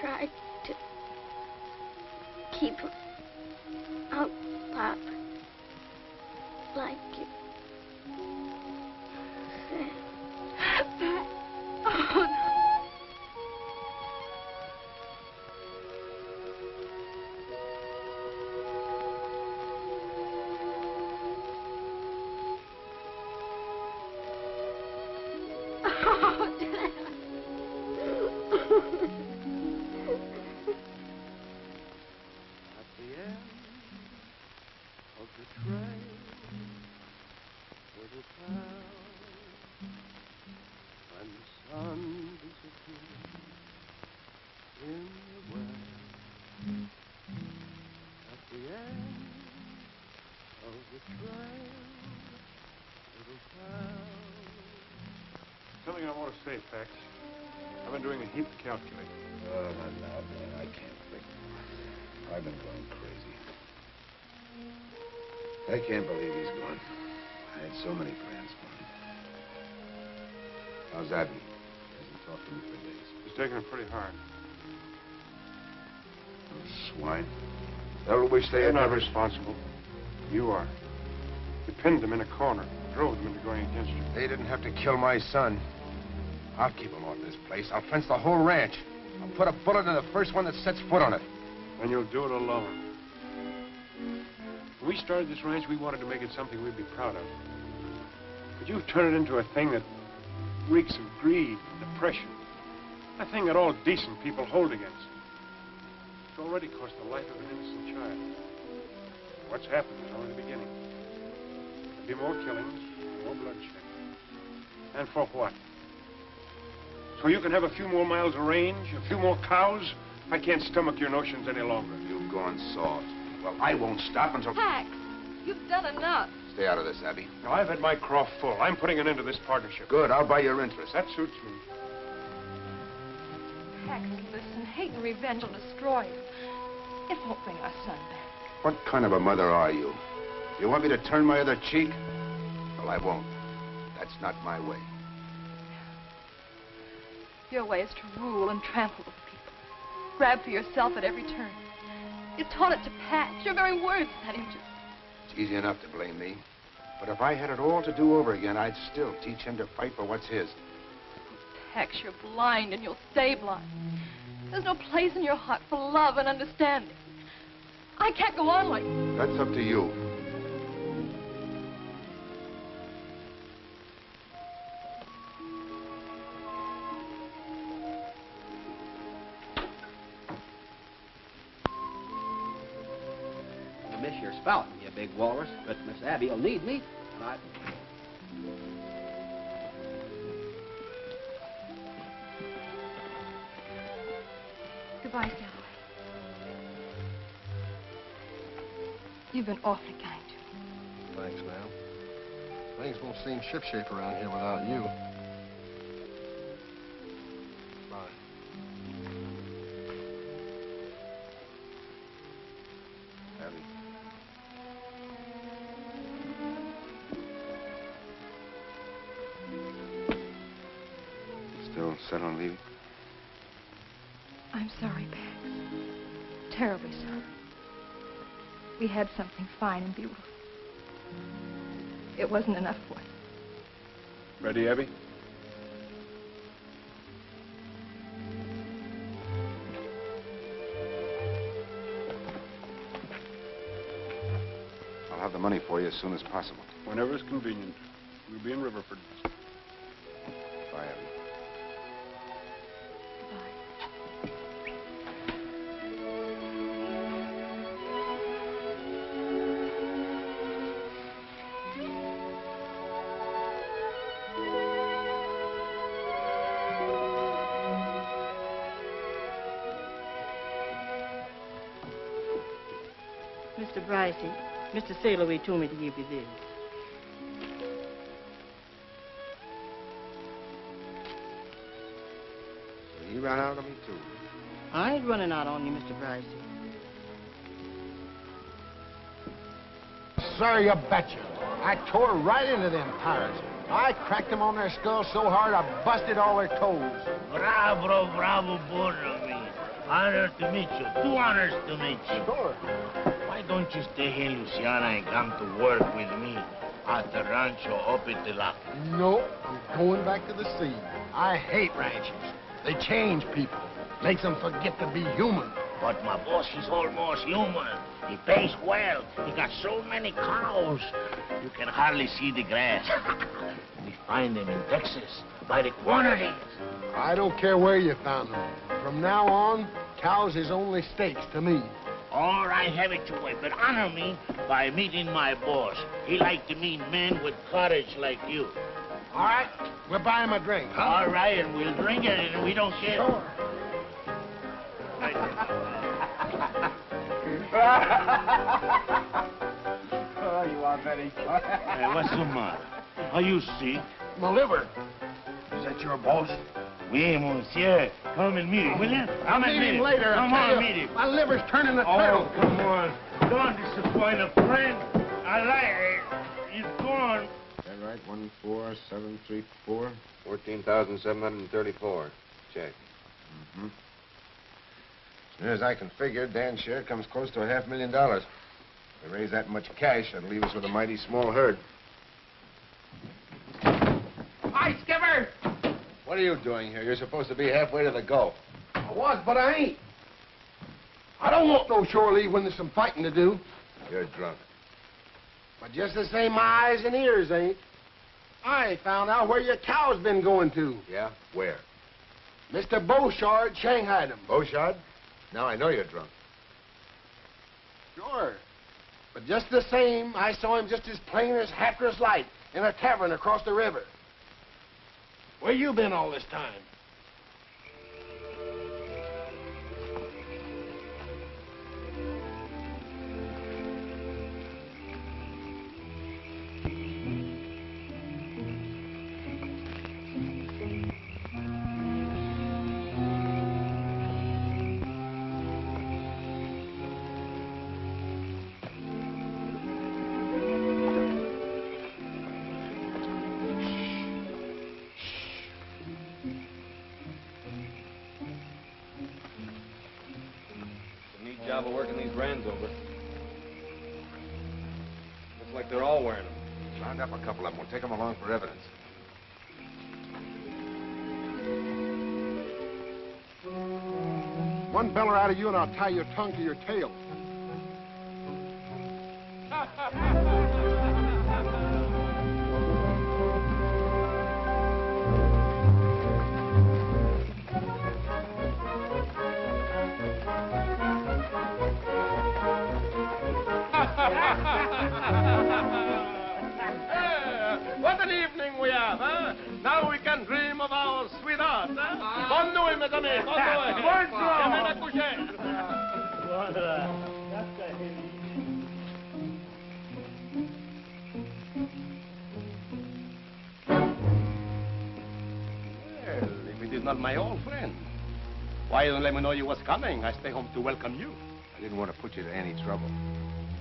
Tried to keep him out, Pop. Like you said. Oh, no. Oh, Dad. Something I want to say, Pax. I've been doing a heap of calculating. Oh, not now, man. I can't think. I've been going crazy. I can't believe he's gone. I had so many plans for him. How's Abby? Hasn't talked to me for days. He's taking it pretty hard. Those swine. They'll wish they They're had not never... responsible. You are. You pinned them in a corner, drove them into going against you. They didn't have to kill my son. I'll keep him off this place. I'll fence the whole ranch. I'll put a bullet in the first one that sets foot on it. And you'll do it alone. When we started this ranch, we wanted to make it something we'd be proud of. But you've turned it into a thing that reeks of greed and depression. A thing that all decent people hold against. It's already cost the life of an innocent child. What's happened is only the beginning. There'll be more killings, more bloodshed. And for what? So you can have a few more miles of range, a few more cows? I can't stomach your notions any longer. You've gone soft. Well, I won't stop until... Pax, you've done enough. Stay out of this, Abby. Now, I've had my craw full. I'm putting an end to this partnership. Good, I'll buy your interest. That suits me. Pax, listen, hate and revenge will destroy you. It won't bring our son back. What kind of a mother are you? You want me to turn my other cheek? Well, I won't. That's not my way. Your way is to rule and trample over people. Grab for yourself at every turn. You taught it to Pat. Your very words set him to. It's easy enough to blame me. But if I had it all to do over again, I'd still teach him to fight for what's his. Tex, you're blind and you'll stay blind. There's no place in your heart for love and understanding. I can't go on like this. That's up to you. You miss your spouting, you big walrus, but Miss Abby will need me, and I... Goodbye, Sally. You've been awfully kind to me. Thanks, ma'am. Things won't seem shipshape around here without you. Bye. Abby. Still set on leaving? I'm sorry, Pax. Terribly sorry. We had something fine and beautiful. It wasn't enough for us. Ready, Abby? I'll have the money for you as soon as possible. Whenever it's convenient. We'll be in Riverford. Bye, Abby. Mr. Brycey, Mr. Sailorway told me to give you this. So he ran out on me, too. I ain't running out on you, Mr. Brycey. Sir, you betcha. I tore right into them pirates. I cracked them on their skulls so hard I busted all their toes. Bravo, bravo, both of me. Honor to meet you. 2 honors to meet you. Sure. Why don't you stay here in Luciana and come to work with me at the rancho up at the lock? No, I'm going back to the sea. I hate ranches. They change people. Makes them forget to be human. But my boss, he's almost human. He pays well. He got so many cows, you can hardly see the grass. We find them in Texas by the quantities. I don't care where you found them. From now on, cows is only steaks to me. All right, have it your way, but honor me by meeting my boss. He like to meet men with courage like you. All right, we'll buy him a drink, huh? All right, and we'll drink it, and we don't care. Sure. Oh, you are very funny. Hey, what's the matter? Are you sick? My liver. Is that your boss? Oui, monsieur. Come and meet him, will you? Come and meet him. Later. Come on, meet him. My liver's turning a Oh, turtle. come on. Don't disappoint a friend. I like it. He's gone. Is that right? 14734. 14,734. Check. Mm-hmm. As near as I can figure, Dan's share comes close to $500,000. If they raise that much cash, that'll leave us with a mighty small herd. Hi, Skipper! What are you doing here? You're supposed to be halfway to the Gulf. I was, but I ain't. I don't want no shore leave when there's some fighting to do. You're drunk. But just the same, my eyes and ears ain't. I found out where your cow's been going to. Yeah? Where? Mr. Beauchard shanghaied him. Beauchard? Now I know you're drunk. Sure. But just the same, I saw him just as plain as Hatteras light in a tavern across the river. Where you been all this time? job of working these brands over. Looks like they're all wearing them. Round up a couple of them. We'll take them along for evidence. One beller out of you and I'll tie your tongue to your tail. What an evening we have, huh? Now we can dream of our sweetheart, huh? Bonne nuit, mes amis. Bonne nuit. Bonsoir. Demain à coucher. Voilà. That's a heavy. Well, if it is not my old friend, why you don't let me know you was coming? I stay home to welcome you. I didn't want to put you to any trouble.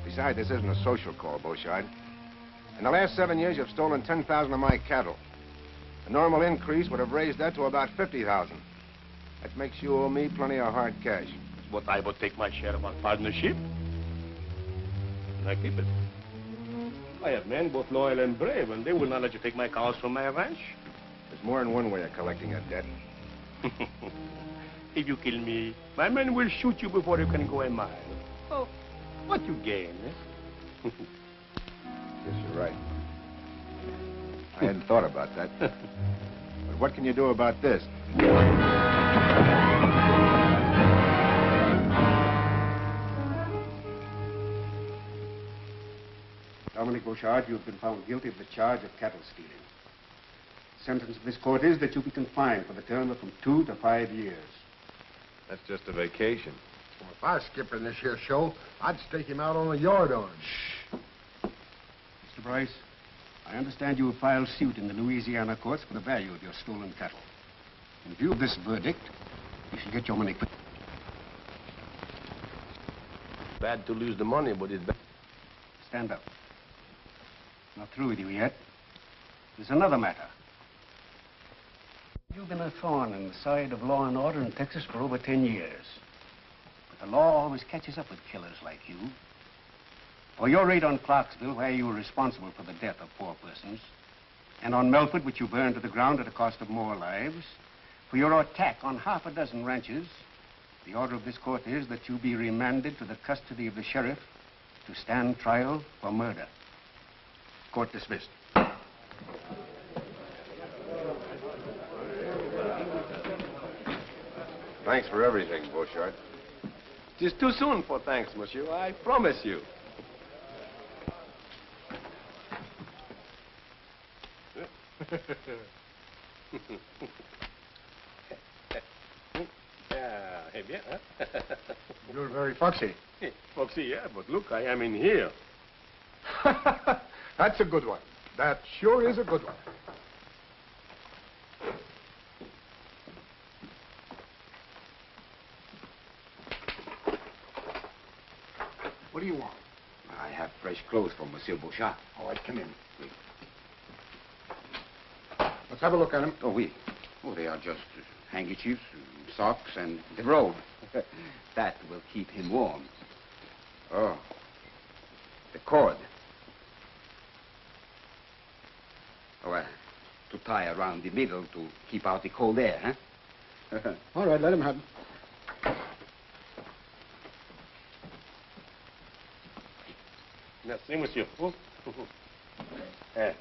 Besides, this isn't a social call, Beauchard. In the last 7 years, you've stolen 10,000 of my cattle. A normal increase would have raised that to about 50,000. That makes you owe me plenty of hard cash. But I will take my share of our partnership. And I keep it. I have men both loyal and brave, and they will not let you take my cows from my ranch. There's more than one way of collecting a debt. If you kill me, my men will shoot you before you can go a mile. Oh, what you gain, eh? Yes, you're right. I hadn't thought about that. But what can you do about this? Dominic Beauchard, you have been found guilty of the charge of cattle stealing. The sentence of this court is that you be confined for the term of from 2 to 5 years. That's just a vacation. Well, if I was skipping this here show, I'd stake him out on a yard arm. Mr. Bryce, I understand you have filed suit in the Louisiana courts for the value of your stolen cattle. In view of this verdict, you should get your money quick. Bad to lose the money, but it's bad. Stand up. Not through with you yet. There's another matter. You've been a thorn in the side of law and order in Texas for over 10 years. But the law always catches up with killers like you. For your raid on Clarksville, where you were responsible for the death of 4 persons, and on Melford, which you burned to the ground at a cost of more lives, for your attack on half a dozen ranches, the order of this court is that you be remanded to the custody of the sheriff to stand trial for murder. Court dismissed. Thanks for everything, Beauchard. It is too soon for thanks, monsieur. I promise you. Eh bien, hein? You're very foxy. Foxy, yeah, but look, I am in here. That's a good one. That sure is a good one. What do you want? I have fresh clothes for Monsieur Beauchard. All right, come in. Let's have a look at them. Oh, oui. Oh, they are just handkerchiefs, socks, and the robe. That will keep him warm. Oh, the cord. Oh, to tie around the middle to keep out the cold air, huh? All right, let him have them. Merci, monsieur. Eh.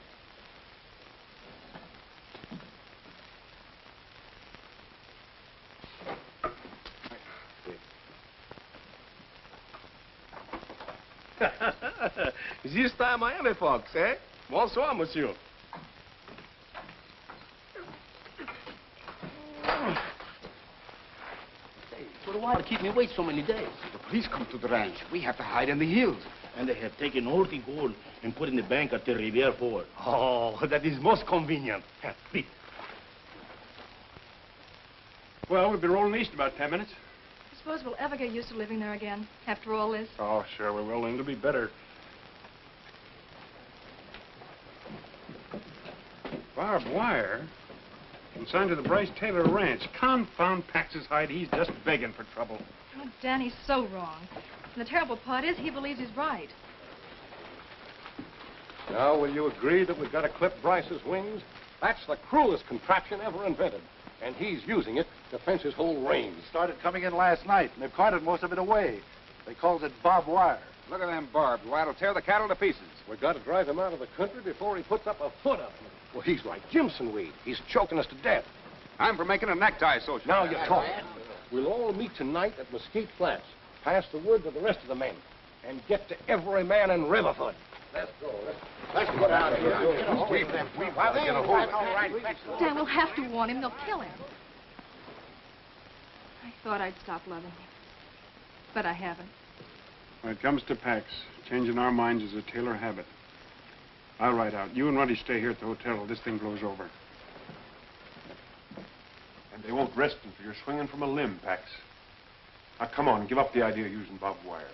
This time I am a fox, eh? Bonsoir, monsieur. Hey, what a while to keep me wait so many days. The police come to the ranch. We have to hide in the hills. And they have taken all the gold and put in the bank at the Riviera Ford. Oh, that is most convenient. Please. Well, we'll be rolling east in about 10 minutes. I suppose we'll ever get used to living there again, after all this. Oh, sure we will, and it'll be better. Barbed wire? Consigned to the Bryce Taylor Ranch. Confound Pax's hide. He's just begging for trouble. Oh, Danny's so wrong. And the terrible part is he believes he's right. Now, will you agree that we've got to clip Bryce's wings? That's the cruelest contraption ever invented. And he's using it to fence his whole range. Started coming in last night, and they've carted most of it away. They calls it barbed wire. Look at them barbed wire. It'll tear the cattle to pieces. We've got to drive him out of the country before he puts up a foot of it. Well, he's like Jimson weed. He's choking us to death. I'm for making a necktie social. Now you talk. We'll all meet tonight at Mesquite Flats. Pass the word to the rest of the men. And get to every man in Riverfoot. Let's go. Let's get out of here. We've got to get a hold of it. Dan, we'll have to warn him. They'll kill him. I thought I'd stop loving him. But I haven't. When it comes to packs, changing our minds is a Taylor habit. I'll ride out. You and Ruddy stay here at the hotel till this thing blows over. And they won't rest until you're swinging from a limb, Pax. Now, come on, give up the idea of using barbed wire.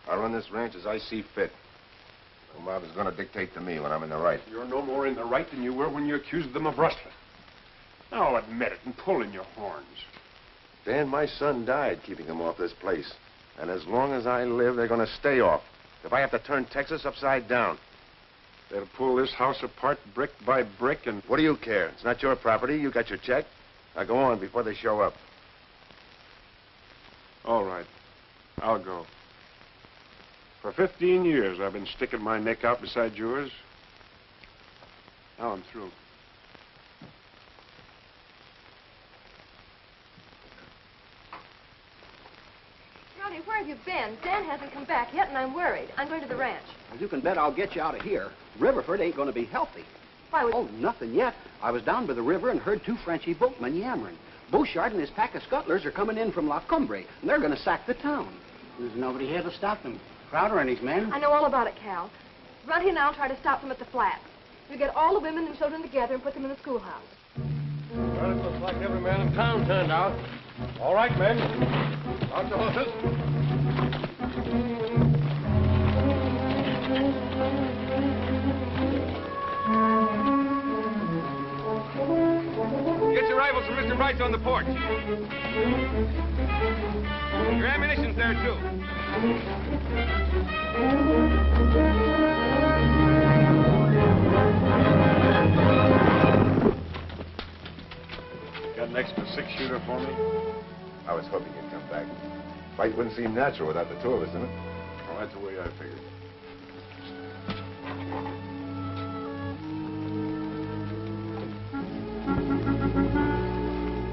I run this ranch as I see fit. No mob is going to dictate to me when I'm in the right. You're no more in the right than you were when you accused them of rustling. Now admit it and pull in your horns. Dan, my son died keeping them off this place. And as long as I live, they're going to stay off. If I have to turn Texas upside down. They'll pull this house apart brick by brick and... What do you care? It's not your property. You got your check. Now go on before they show up. All right. I'll go. For 15 years, I've been sticking my neck out beside yours. Now I'm through. Ronnie, where have you been? Dan hasn't come back yet, and I'm worried. I'm going to the ranch. Well, you can bet I'll get you out of here. Riverford ain't going to be healthy. Why would... Oh, nothing yet. I was down by the river and heard two Frenchy boatmen yammering. Bouchard and his pack of scuttlers are coming in from La Cumbre, and they're going to sack the town. There's nobody here to stop them. Crowder and his men. I know all about it, Cal. Ruddy and I'll try to stop them at the flats. We'll get all the women and children together and put them in the schoolhouse. Well, it looks like every man in town turned out. All right, men. Out your horses. Get your rifles from Mr. Bryce on the porch. Your ammunition's there, too. Got an extra 6-shooter for me? I was hoping you'd come back. Fight wouldn't seem natural without the two of us in it. Well, that's the way I figured.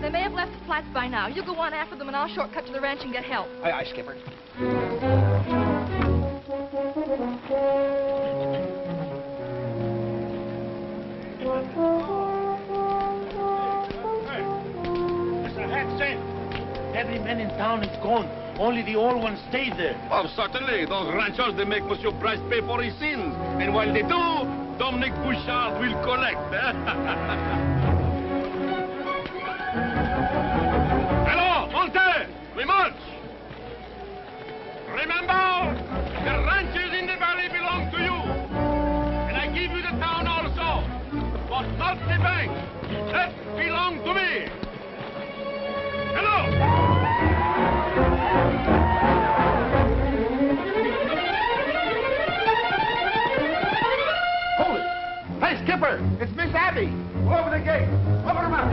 They may have left the flats by now. You go on after them, and I'll shortcut to the ranch and get help. Aye, aye, Skipper. Mr. Hatson, every man in town is gone. Only the old ones stay there. Oh, certainly. Those ranchers, they make Monsieur Bryce pay for his sins. And while they do, Dominic Bouchard will collect. Hello, Monte! We march! Remember, the ranches in the valley belong to you. And I give you the town also. But not the bank. That belongs to me. Hello! Hold it! Hey, Skipper! It's Miss Abby! Over the gate! Open them up!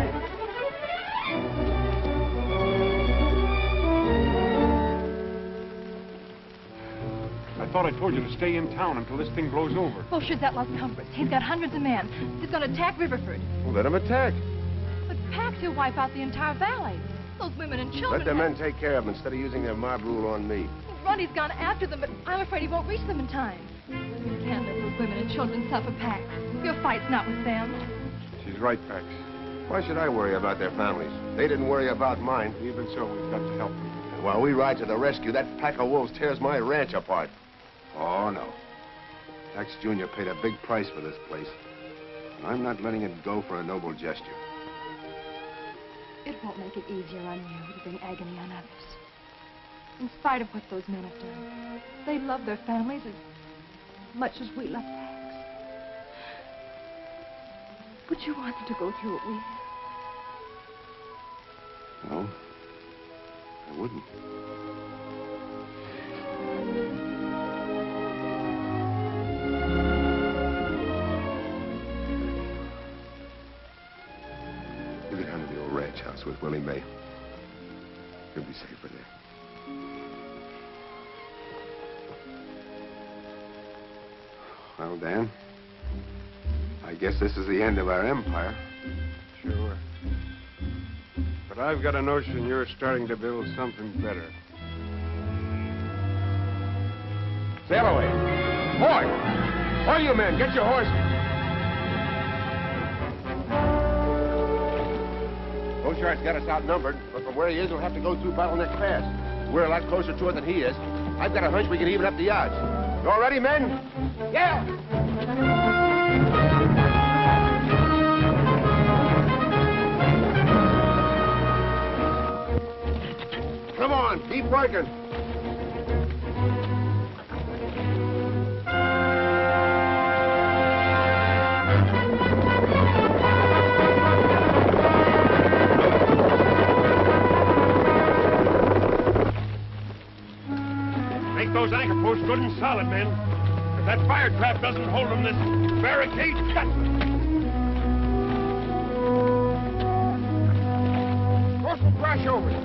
I thought I told you to stay in town until this thing blows over. Bouchard's at Las Cumbres. He's got hundreds of men. He's going to attack Riverford. Well, let him attack. But Pax, he'll wipe out the entire valley. Those women and children... Let the men take care of them instead of using their mob rule on me. Ruddy's gone after them, but I'm afraid he won't reach them in time. You can't let those women and children suffer, Pax. Your fight's not with them. She's right, Pax. Why should I worry about their families? They didn't worry about mine. Even so, we've got to help them. And while we ride to the rescue, that pack of wolves tears my ranch apart. Oh, no. Pax Jr. paid a big price for this place. And I'm not letting it go for a noble gesture. It won't make it easier on you to bring agony on others. In spite of what those men have done, they love their families as much as we love Pax. But you want them to go through what we have. No, I wouldn't. house with Willie May. You'll be safer there. Well, Dan, I guess this is the end of our empire. Sure. But I've got a notion you're starting to build something better. Sail away. Boy! All you men, get your horses. Beauchart's got us outnumbered, but from where he is, we'll have to go through Bottleneck Pass. We're a lot closer to it than he is. I've got a hunch we can even up the odds. You all ready, men? Yeah! Come on, keep working. Make those anchor posts good and solid, men. If that fire trap doesn't hold them, this barricade cuts them. Throw some brush over it.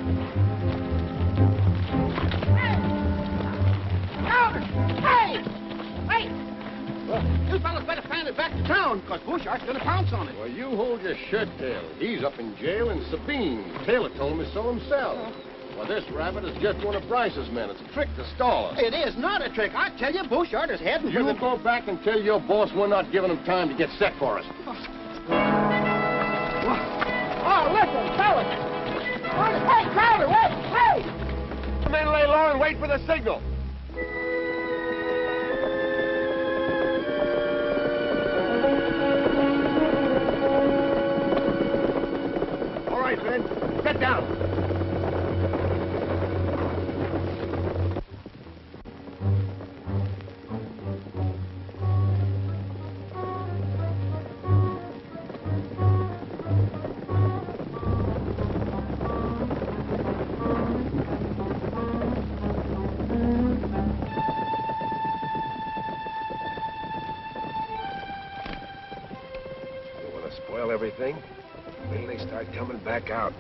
Hey! Wait! You fellas better find it back to town, because Beauchart's going to pounce on it. Well, you hold your shirt tail. He's up in jail in Sabine. Taylor told me so himself. Well, this rabbit is just one of Bryce's men. It's a trick to stall us. It is not a trick. I tell you, Beauchart is heading for You the... go back and tell your boss we're not giving him time to get set for us. Oh, listen, fellas! Hey, Crowder, wait! Hey! The men lay low and wait for the signal. All right, men. Get down. Everything. Then they start coming back out.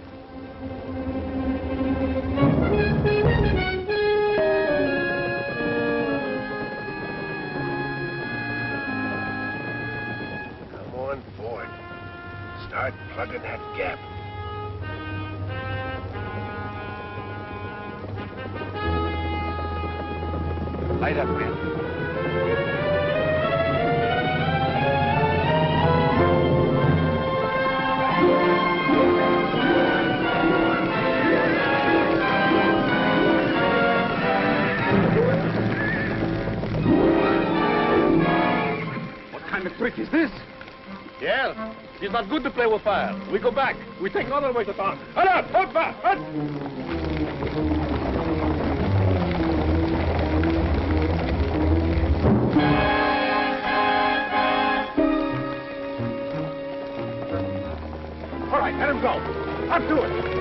Come on forward. Start plugging that gap. Light up, men. Trick is this? Yeah, it's not good to play with fire. We go back. We take another way to town. Hold on! Hold fast! Hold! All right, let him go. Up to it.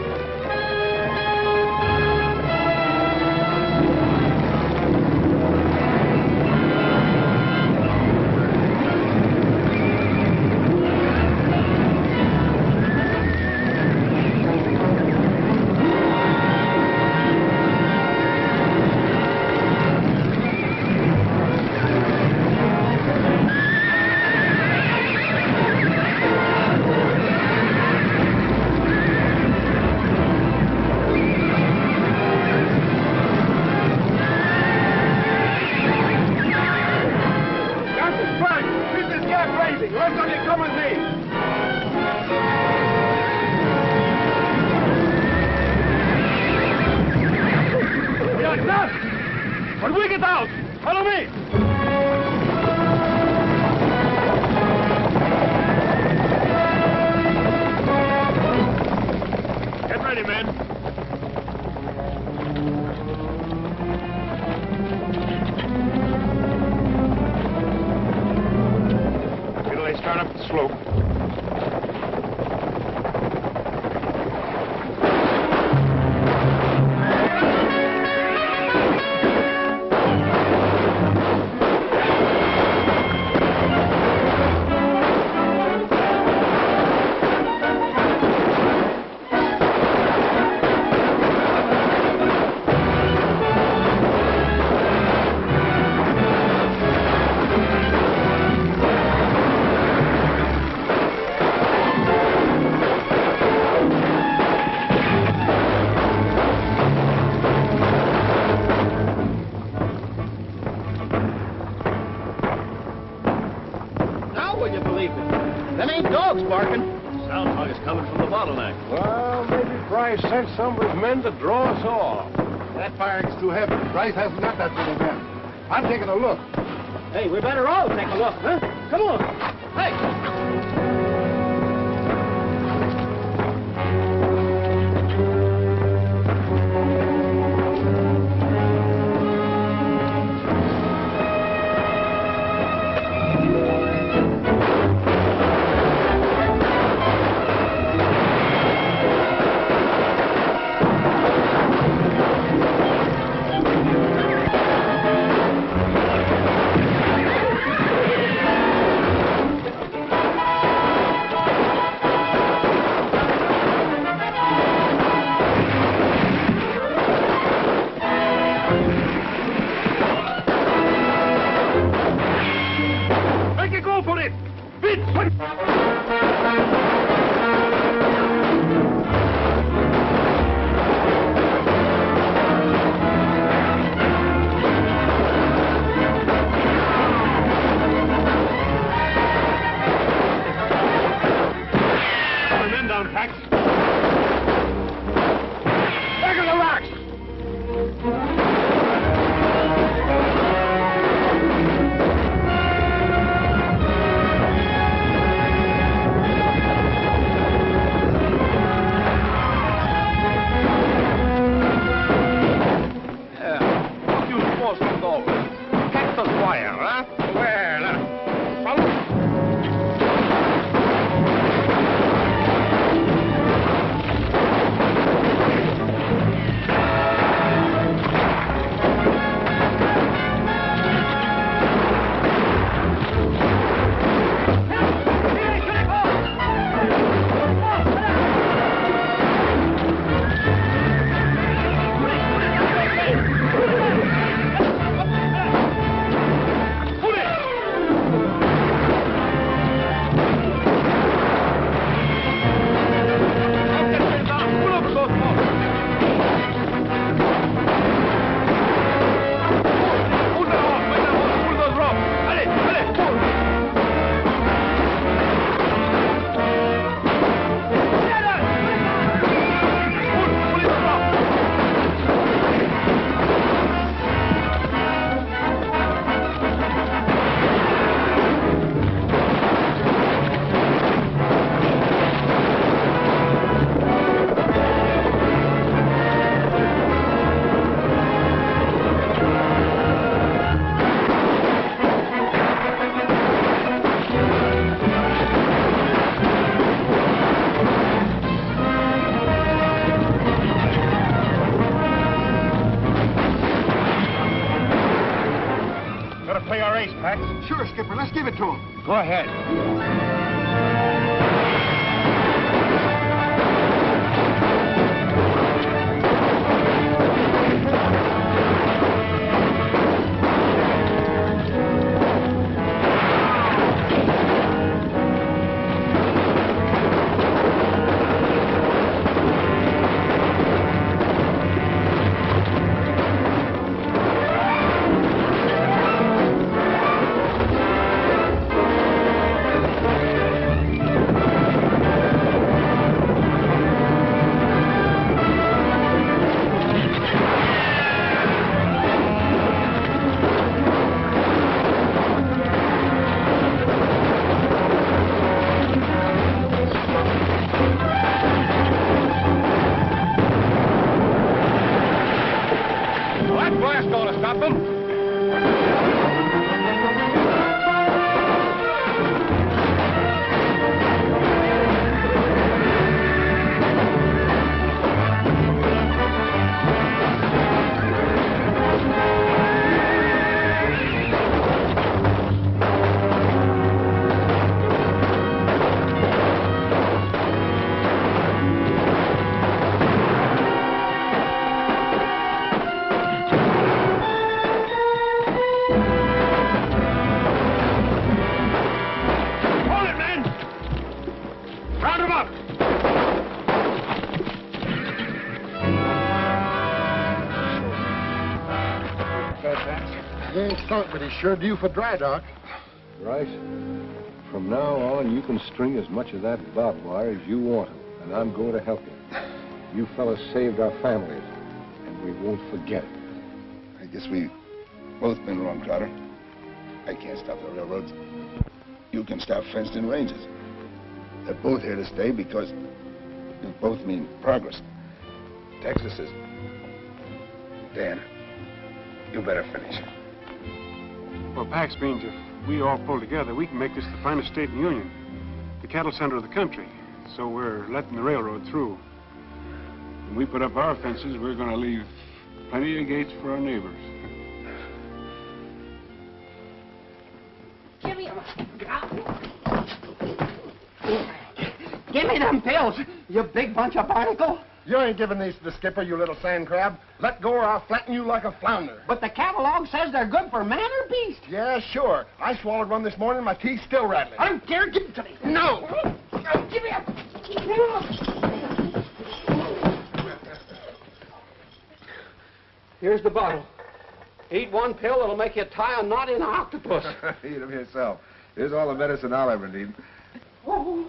When we get out, follow me! Get ready, men. Till they start up the slope. sleeping. Them ain't dogs barking. Sound hog is coming from the bottleneck. Well, maybe Bryce sent some of his men to draw us off. That firing's too heavy. Bryce hasn't got that many men. I'm taking a look. Hey, we better all take a look, huh? Come on. Hey! Sure, Skipper. Let's give it to him. Go ahead. He ain't sunk, but he's sure due for dry dock. Right. From now on, you can string as much of that barbed wire as you want to, and I'm going to help you. You fellas saved our families, and we won't forget it. I guess we both been wrong, Trotter. I can't stop the railroads. You can stop fenced-in ranges. They're both here to stay because you both mean progress. Texas is... Dan, you better finish. Well, Pax means if we all pull together, we can make this the finest state in the Union, the cattle center of the country. So we're letting the railroad through. When we put up our fences, we're going to leave plenty of gates for our neighbors. Give me them pills, you big bunch of barnacle. You ain't giving these to the skipper, you little sand crab. Let go or I'll flatten you like a flounder. But the catalog says they're good for man or beast. Yeah, sure. I swallowed one this morning, my teeth's still rattling. I don't care, give it to me. No! No, give me up. Here's the bottle. Eat one pill, it'll make you tie a knot in an octopus. Eat them yourself. Here's all the medicine I'll ever need. Oh.